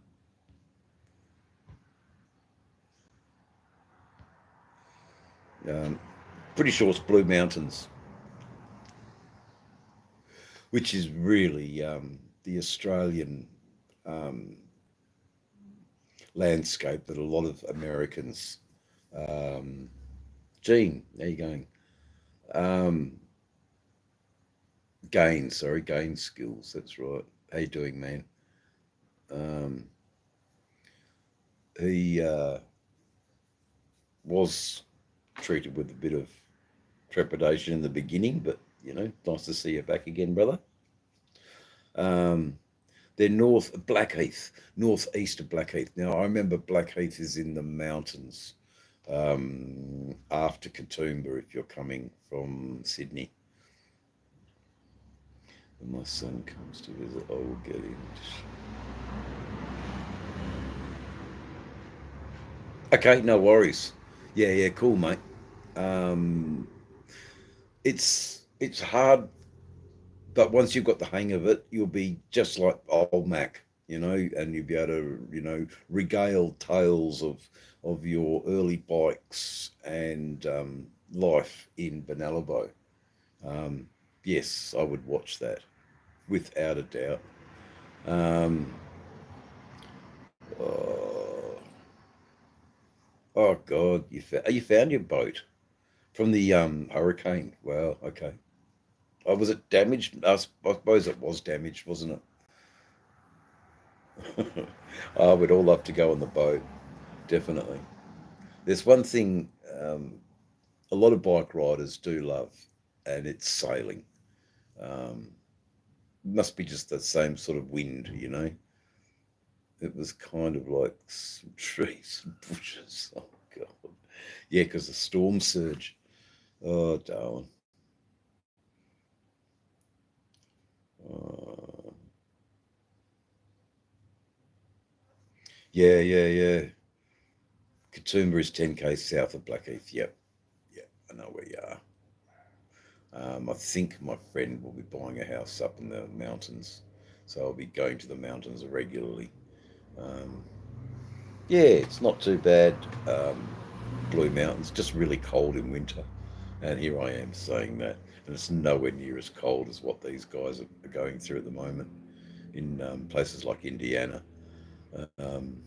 Um, Pretty sure it's Blue Mountains, which is really the Australian um, landscape that a lot of Americans. Um, Gene, how you going? Um, Gain skills. That's right. How you doing, man? Um, he was treated with a bit of trepidation in the beginning, but nice to see you back again, brother. Um, they're Blackheath, northeast of Blackheath. Now I remember Blackheath is in the mountains after Katoomba if you're coming from Sydney. When my son comes to visit, I will get him. Okay, no worries. Yeah, cool, mate. Um, it's hard, but once you've got the hang of it, you'll be just like old Mac, and you'll be able to, regale tales of your early bikes and life in Benalabo. Um, yes, I would watch that without a doubt. Um, oh, oh God, you found your boat from the hurricane. Wow, okay. Oh, was it damaged? I suppose it was damaged, wasn't it? Oh, we'd all love to go on the boat, definitely. There's one thing a lot of bike riders do love, and it's sailing. Um, must be just the same sort of wind. It was kind of like some trees and bushes. Oh, God. Yeah, because the storm surge. Oh, darling. Uh, yeah. Katoomba is 10k south of Blackheath. Yep. Yeah, I know where you are. I think my friend will be buying a house up in the mountains, so I'll be going to the mountains regularly. Um, yeah, it's not too bad. Blue Mountains, just really cold in winter, and here I am saying that, and it's nowhere near as cold as what these guys are going through at the moment in places like Indiana. Um,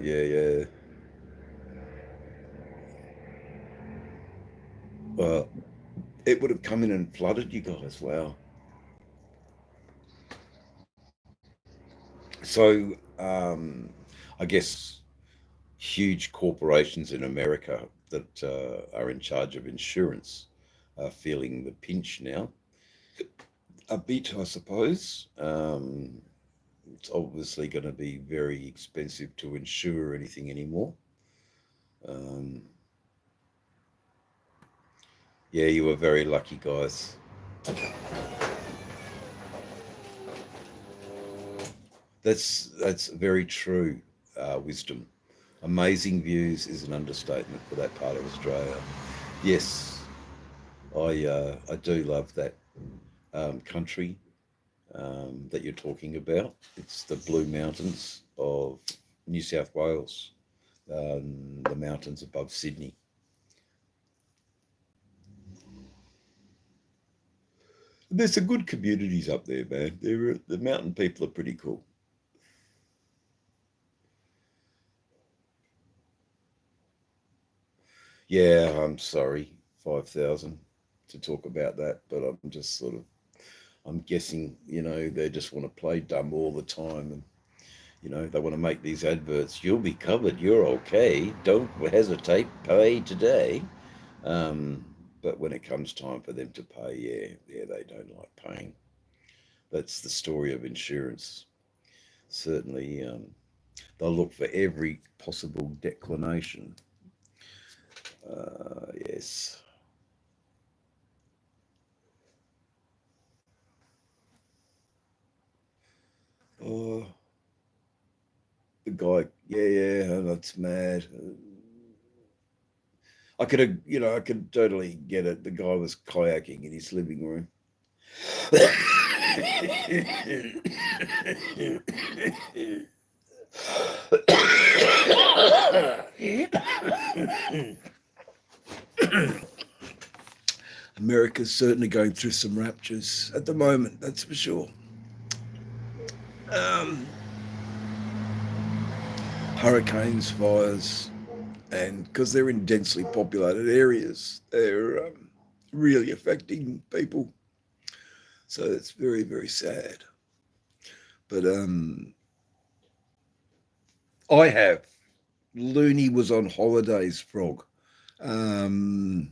yeah. it would have come in and flooded you guys. Wow. So, I guess huge corporations in America that are in charge of insurance are feeling the pinch now. A bit, I suppose. It's obviously going to be very expensive to insure anything anymore. Um, yeah, you were very lucky, guys. That's very true. Wisdom. Amazing views is an understatement for that part of Australia. Yes, I do love that country that you're talking about. It's the Blue Mountains of New South Wales, the mountains above Sydney. There's some good communities up there, man. The mountain people are pretty cool. Yeah, I'm sorry, 5,000 to talk about that, but I'm just sort of, I'm guessing, they just want to play dumb all the time, and they want to make these adverts. You'll be covered. You're okay. Don't hesitate. Pay today. Um, but when it comes time for them to pay, yeah, they don't like paying. That's the story of insurance. Certainly, they'll look for every possible declination. Yes. Oh, the guy. Yeah, that's mad. I could totally get it. The guy was kayaking in his living room. America's certainly going through some raptures at the moment, that's for sure. Um, Hurricanes, fires, and because they're in densely populated areas, they're really affecting people. So it's very, very sad. But I have. Looney was on holidays, Frog. Um,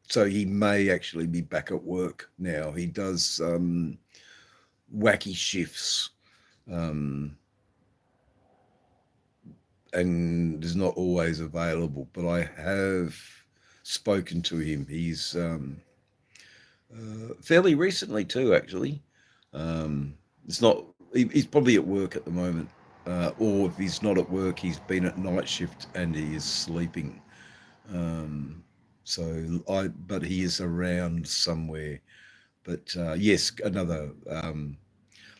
so he may actually be back at work now. He does wacky shifts, um, and is not always available. But I have spoken to him. He's fairly recently too, actually. It's not. He's probably at work at the moment, or if he's not at work, he's been at night shift and he is sleeping. Um, but he is around somewhere. But yes, another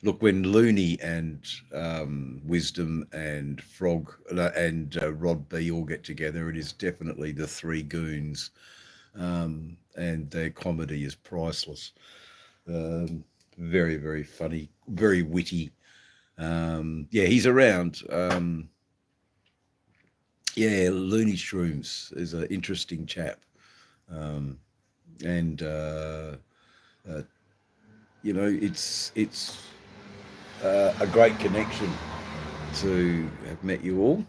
look when Looney and Wisdom and Frog and Rod B all get together. It is definitely the three goons, and their comedy is priceless. Um, very, very funny, very witty. Yeah, he's around. Yeah, Looney Shrooms is an interesting chap, um, and uh, it's a great connection to have met you all.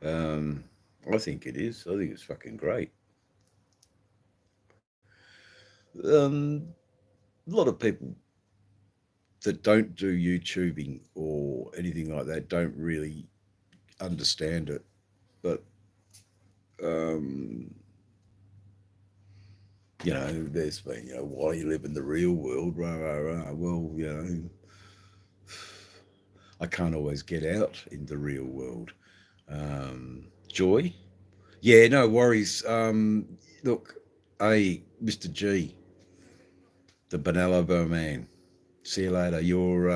Um, I think it is. I think it's fucking great. A lot of people that don't do YouTubing or anything like that don't really understand it. But um, there's been, why you live in the real world, rah rah rah. Well, I can't always get out in the real world. Joy, yeah, no worries. Look, hey, Mr. G, the Benalabo man. See you later. You're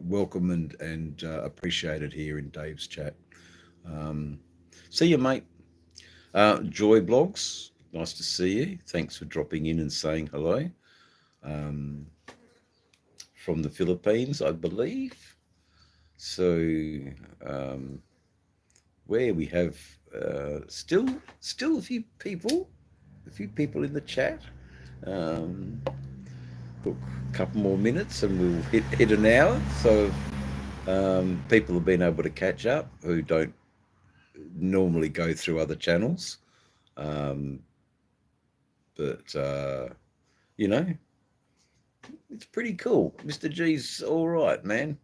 welcome and appreciated here in Dave's chat. Um, See you, mate. Joy Blogs, nice to see you. Thanks for dropping in and saying hello. Um, from the Philippines, I believe. So, where we have still a few people. a few people in the chat. Um, Look, a couple more minutes and we'll hit an hour. So people have been able to catch up who don't normally go through other channels. Um, but you know, it's pretty cool. Mr. G's all right, man.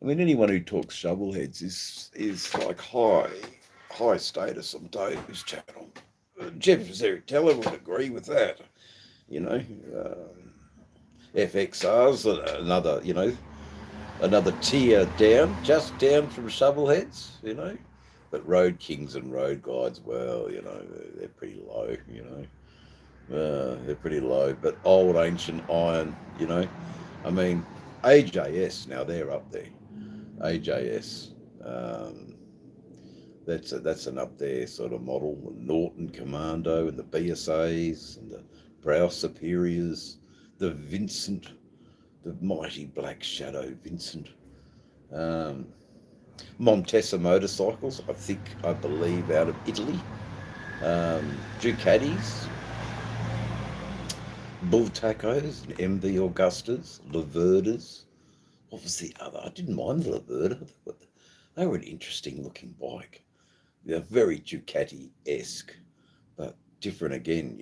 I mean, anyone who talks shovelheads is like high status on Dave's channel. Jeff Zeratello would agree with that. You know, FXR's another, another tier down, just down from shovelheads, But Road Kings and Road Guides, well, they're pretty low, they're pretty low. But old ancient iron, I mean, AJS, now they're up there. AJS, that's an up there sort of model. Norton Commando and the BSAs and the Brow Superiors, the Vincent, the mighty Black Shadow Vincent. Montesa motorcycles, I believe out of Italy. Ducatis, Bull Tacos, and MV Augustas, Laverdas. What was the other? I didn't mind the Laverda. They were an interesting looking bike. They're very Ducati-esque, but different again,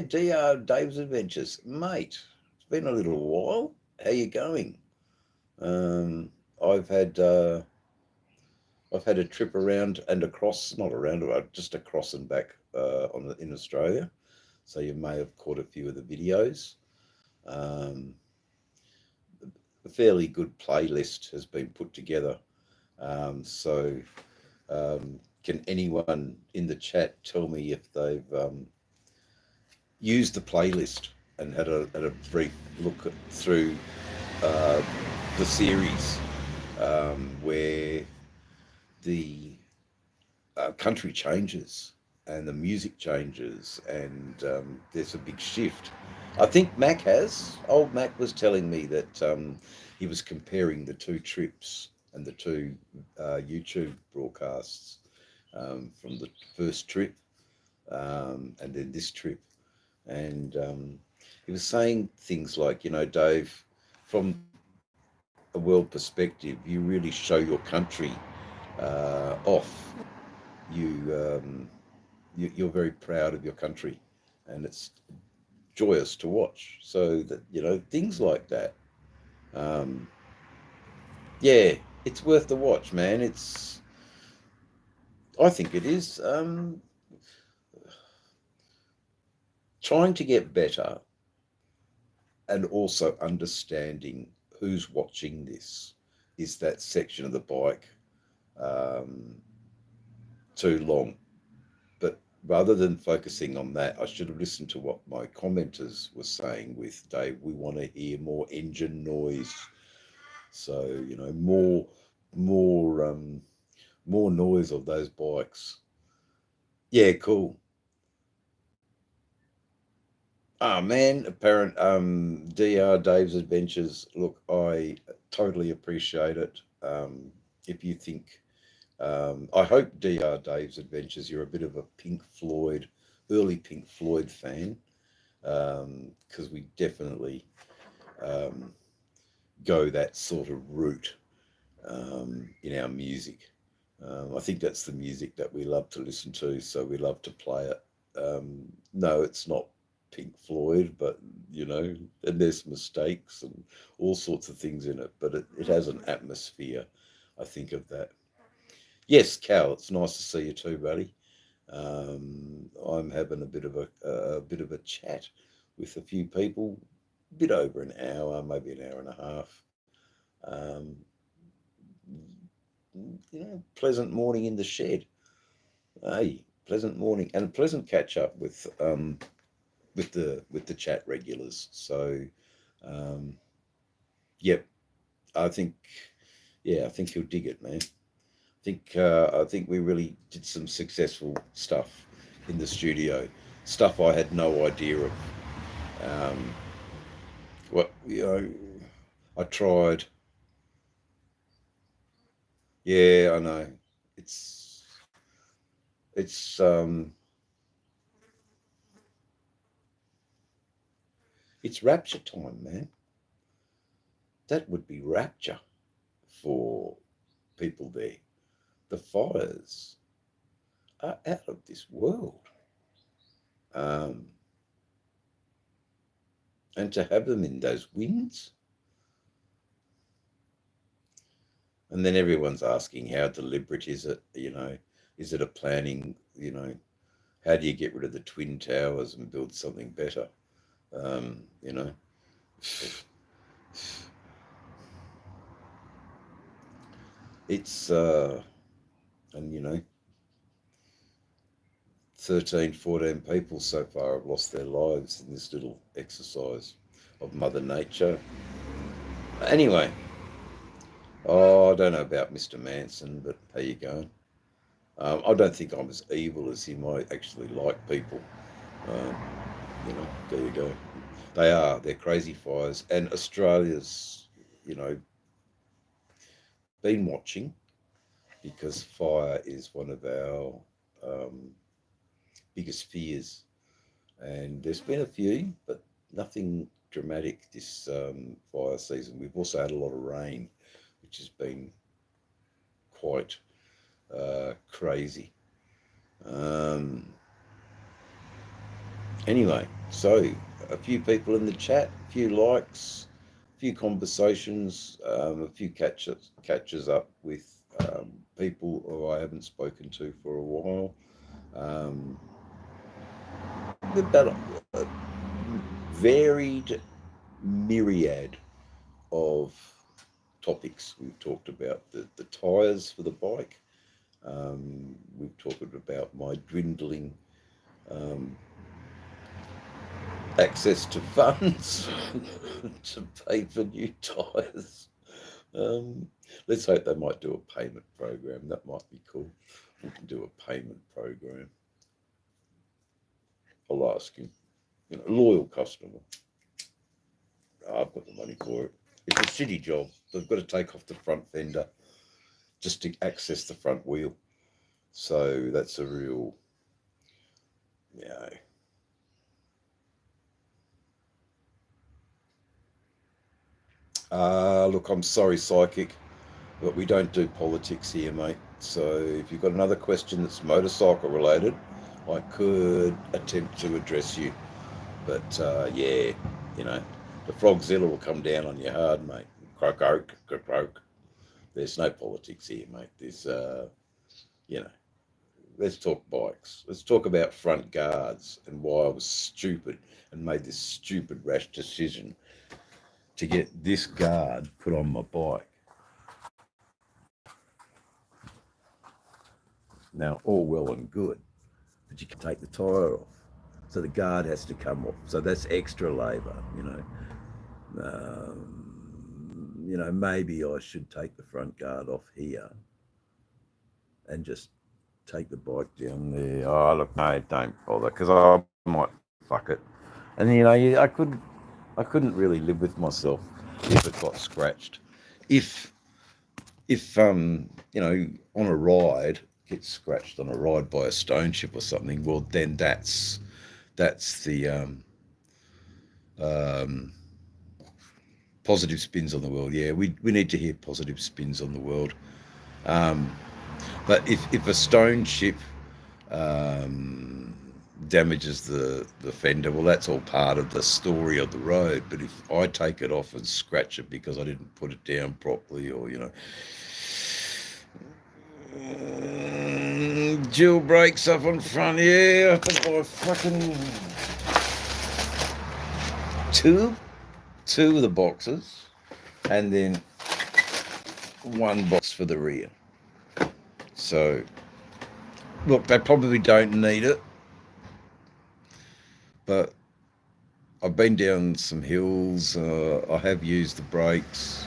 DR Dave's Adventures, mate. It's been a little while. How you going? I've had a trip around and across, not around, just across and back in Australia. So you may have caught a few of the videos. A fairly good playlist has been put together. Can anyone in the chat tell me if they've used the playlist and had a brief look through the series where the country changes and the music changes and there's a big shift. I think old Mac was telling me that he was comparing the two trips and the two YouTube broadcasts from the first trip and then this trip. And he was saying things like, Dave, from a world perspective, you really show your country off. You're very proud of your country, and it's joyous to watch. So that things like that. Yeah, it's worth the watch, man. I think it is. Trying to get better and also understanding who's watching this. Is that section of the bike too long? But rather than focusing on that, I should have listened to what my commenters were saying with Dave. We want to hear more engine noise. So, more noise of those bikes. Yeah, cool. Ah, man, apparent DR Dave's Adventures. Look, I totally appreciate it. If you think, I hope DR Dave's Adventures, you're a bit of a early Pink Floyd fan, because we definitely go that sort of route in our music. I think that's the music that we love to listen to, so we love to play it. No, it's not Pink Floyd, but and there's mistakes and all sorts of things in it, but it has an atmosphere, I think, of that. Yes, Cal, it's nice to see you too, buddy. I'm having a bit of a chat with a few people, a bit over an hour, maybe an hour and a half. Pleasant morning in the shed. Hey, pleasant morning and a pleasant catch up with the chat regulars. So, yep, I think you'll dig it, man. I think we really did some successful stuff in the studio, stuff I had no idea of. I tried. Yeah, I know. It's it's um it's rapture time, man. That would be rapture for people there. The fires are out of this world. Um, and to have them in those winds, and then everyone's asking how deliberate is it? Is it a planning? How do you get rid of the twin towers and build something better? Um, you know, it's and 13, 14 people so far have lost their lives in this little exercise of Mother Nature. Anyway, I don't know about Mr. Manson, but how you going? I don't think I'm as evil as him. I actually like people. Um, there you go. They're crazy fires. And Australia's, you know, been watching because fire is one of our um, biggest fears. And there's been a few, but nothing dramatic this fire season. We've also had a lot of rain, which has been quite crazy. Um, anyway, so a few people in the chat, a few likes, a few conversations, a few catches up with people who I haven't spoken to for a while. Um, about a varied myriad of topics. We've talked about the tyres for the bike. We've talked about my dwindling um, access to funds to pay for new tyres. Um, let's hope they might do a payment program. That might be cool. We can do a payment program. I'll ask him. Loyal customer. I've got the money for it. It's a city job. They've got to take off the front fender just to access the front wheel. So that's a real, you know. Look, I'm sorry, Psychic, but we don't do politics here, mate. So if you've got another question that's motorcycle related, I could attempt to address you. But yeah, the Frogzilla will come down on you hard, mate. Croak, croak, croak, croak. There's no politics here, mate. There's, you know, let's talk bikes. Let's talk about front guards and why I was stupid and made this stupid rash decision to get this guard put on my bike. Now, all well and good, but you can take the tyre off. So the guard has to come off. So that's extra labour, maybe I should take the front guard off here and just take the bike down there. Oh, look, no, don't bother, because I might fuck it. And I couldn't really live with myself if it got scratched. If on a ride gets scratched on a ride by a stone chip or something, well then that's the um, positive spins on the world. Yeah, we need to hear positive spins on the world. Um, but if a stone chip um, damages the fender, well, that's all part of the story of the road. But if I take it off and scratch it because I didn't put it down properly, or dual brakes up on front, yeah, I think I fucking two of the boxes, and then one box for the rear. So, look, they probably don't need it, but I've been down some hills. I have used the brakes.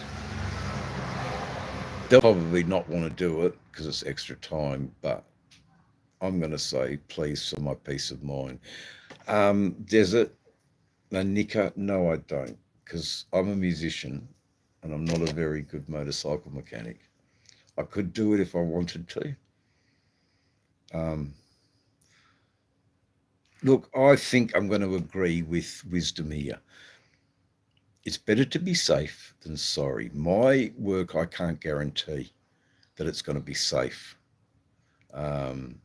They'll probably not want to do it because it's extra time, but I'm going to say, please, for my peace of mind. Desert, no, Nika, no, I don't, because I'm a musician and I'm not a very good motorcycle mechanic. I could do it if I wanted to. Look, I think I'm going to agree with Wisdom here. It's better to be safe than sorry. My work, I can't guarantee that it's going to be safe. Um,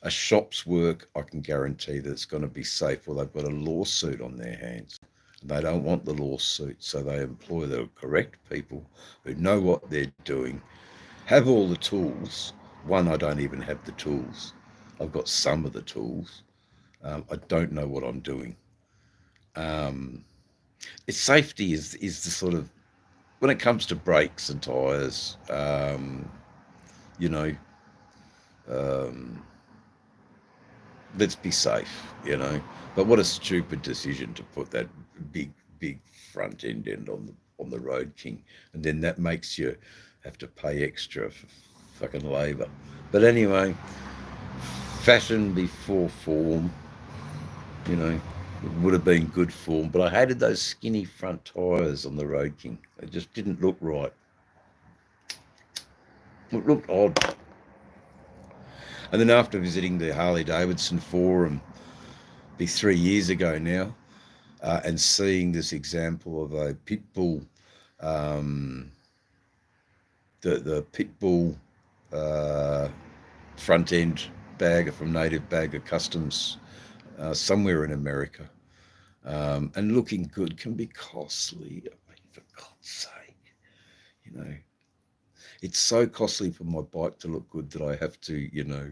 a shop's work, I can guarantee that it's going to be safe. Well, they've got a lawsuit on their hands. They don't want the lawsuit, so they employ the correct people who know what they're doing, have all the tools. One, I don't even have the tools. I've got some of the tools. I don't know what I'm doing. It's safety is the sort of, when it comes to brakes and tires, you know, um, let's be safe, you know. But what a stupid decision to put that big front end on the Road King, and then that makes you have to pay extra for fucking labour. But anyway, fashion before form, you know. It would have been good form, but I hated those skinny front tyres on the Road King. They just didn't look right. It looked odd. And then after visiting the Harley Davidson Forum, be 3 years ago now, and seeing this example of a pit bull, um, the pit bull front end bagger from Native Bagger Customs somewhere in America, and looking good can be costly. I mean, for God's sake, you know, it's so costly for my bike to look good that I have to, you know,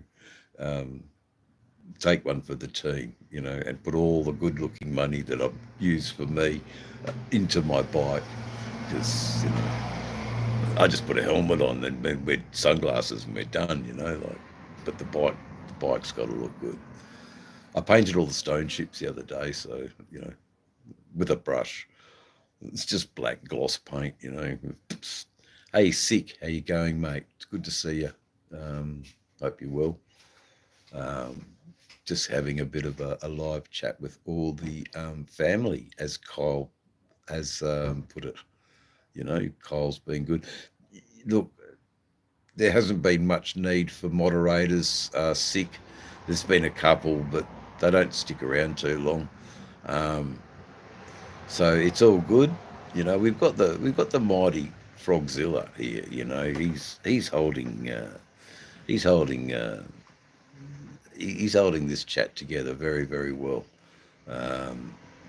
take one for the team, you know, and put all the good-looking money that I've used for me into my bike, because, you know, I just put a helmet on and wear sunglasses and we're done, you know, like. But the bike's got to look good. I painted all the stone chips the other day, so, you know, with a brush. It's just black gloss paint, you know. Hey, Sick, how you going, mate? It's good to see you. Hope you're well. Just having a bit of a live chat with all the family, as Kyle has put it. You know, Kyle's been good. Look, there hasn't been much need for moderators. Sick, there's been a couple, but they don't stick around too long. So it's all good. You know, we've got the mighty Frogzilla here. You know, he's holding he's holding this chat together very, very well.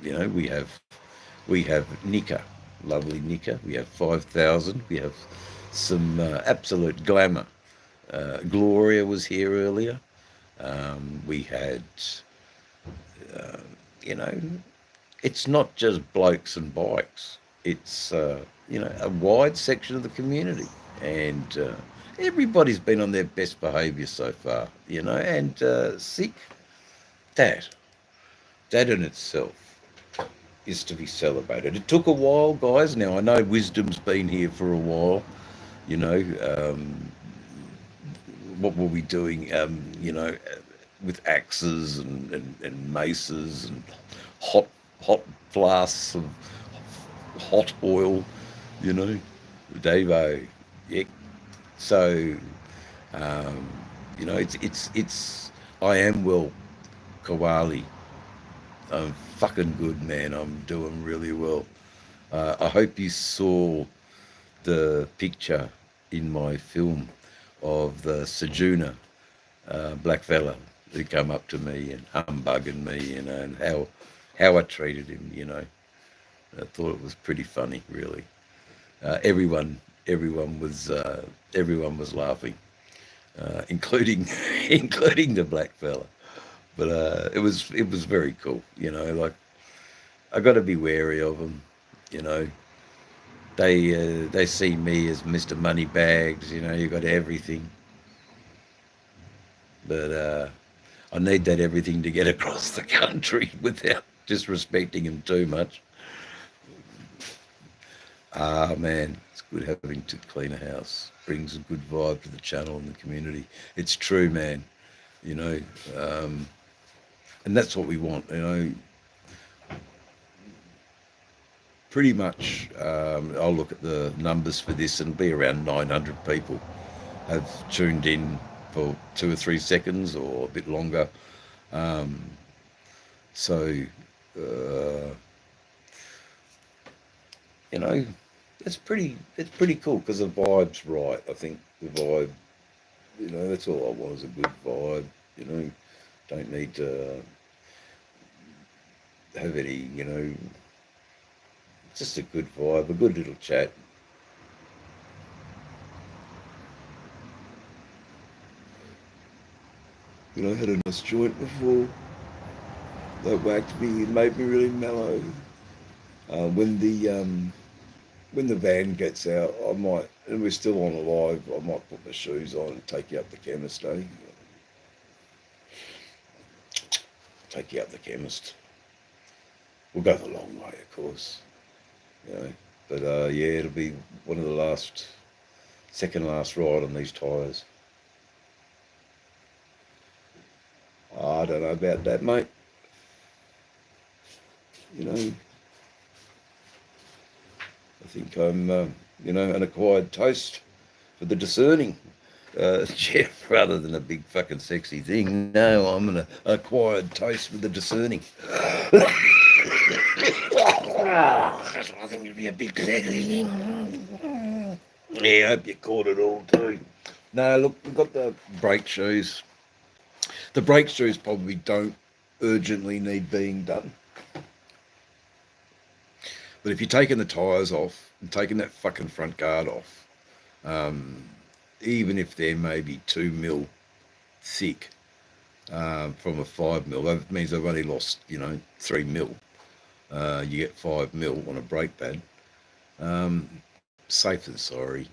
You know, we have Nika, lovely Nika. We have 5,000. We have some absolute glamour. Gloria was here earlier. We had, you know, it's not just blokes and bikes. It's, you know, a wide section of the community. And everybody's been on their best behaviour so far, you know, and Sick, that in itself is to be celebrated. It took a while, guys. Now, I know Wisdom's been here for a while, you know. What were we doing, you know, with axes and maces and hot flasks of hot oil, you know, Davo, yeah. So, you know, it's. I am well, Kawali. I'm fucking good, man. I'm doing really well. I hope you saw the picture in my film of the Sejuna black fella who come up to me and humbugging me, you know, and how I treated him, you know. I thought it was pretty funny, really. Everyone was laughing, including including the black fella. But it was very cool, you know. Like, I got to be wary of them, you know. They see me as Mr. Moneybags, you know. You got everything, but I need that everything to get across the country without disrespecting him too much. Ah, man, it's good having to clean a house. Brings a good vibe to the channel and the community. It's true, man. You know, and that's what we want. You know, pretty much, I'll look at the numbers for this, and be around 900 people have tuned in for 2 or 3 seconds or a bit longer. So, you know, it's pretty cool because the vibe's right. I think the vibe, that's all I want is a good vibe. Don't need to have any, just a good vibe, a good little chat. I had a nice joint before that whacked me. It made me really mellow. When the van gets out, I might, and we're still on live, I might put my shoes on and take you up the chemist, eh? Take you up the chemist. We'll go the long way, of course. But yeah, it'll be one of the second last ride on these tyres. I don't know about that, mate. I think I'm, an acquired taste for the discerning. Jeff, rather than a big fucking sexy thing. No, I'm an acquired taste for the discerning. I think it'd be a big sexy thing. Yeah, I hope you caught it all too. No, look, we've got the brake shoes. The brake shoes probably don't urgently need being done. But if you're taking the tyres off and taking that fucking front guard off, even if they're maybe 2 mil thick from a 5 mil, that means I've only lost, 3 mil. You get 5 mil on a brake pad. Safe than sorry,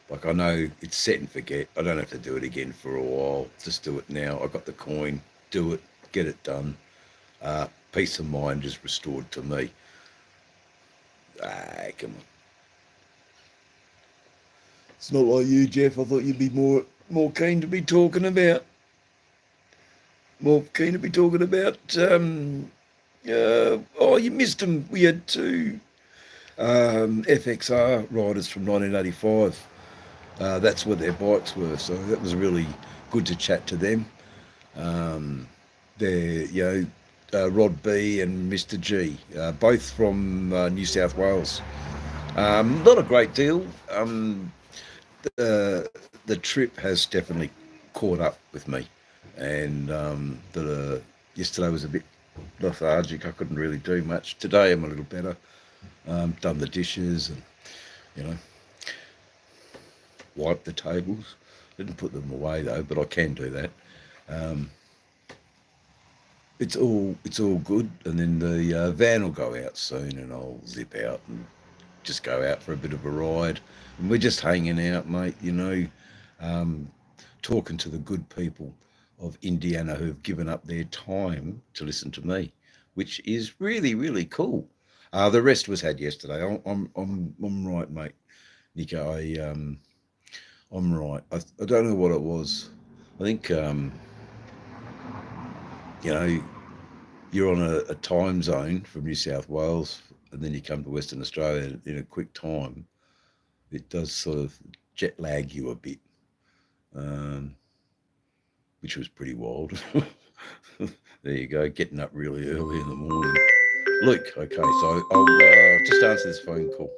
Like, I know it's set and forget. I don't have to do it again for a while. Just do it now. I got the coin. Do it. Get it done. Peace of mind is restored to me. Come on. It's not like you, Jeff. I thought you'd be more keen to be talking about. You missed them. We had 2 FXR riders from 1985. That's what their bikes were, so that was really good to chat to them. They're, Rod B and Mr. G, both from New South Wales. Not a great deal. The trip has definitely caught up with me, and yesterday was a bit lethargic. I couldn't really do much. Today I'm a little better. Done the dishes and, wiped the tables. Didn't put them away though, but I can do that. It's all good, and then the van will go out soon, and I'll zip out and just go out for a bit of a ride. And we're just hanging out, mate. Talking to the good people of Indiana who've given up their time to listen to me, which is really, really cool. The rest was had yesterday. I'm right, mate. Nico, I'm right. I don't know what it was. I think, you're on a time zone from New South Wales, and then you come to Western Australia in a quick time. It does sort of jet lag you a bit, which was pretty wild. There you go, getting up really early in the morning. Luke, okay, so I'll just answer this phone call.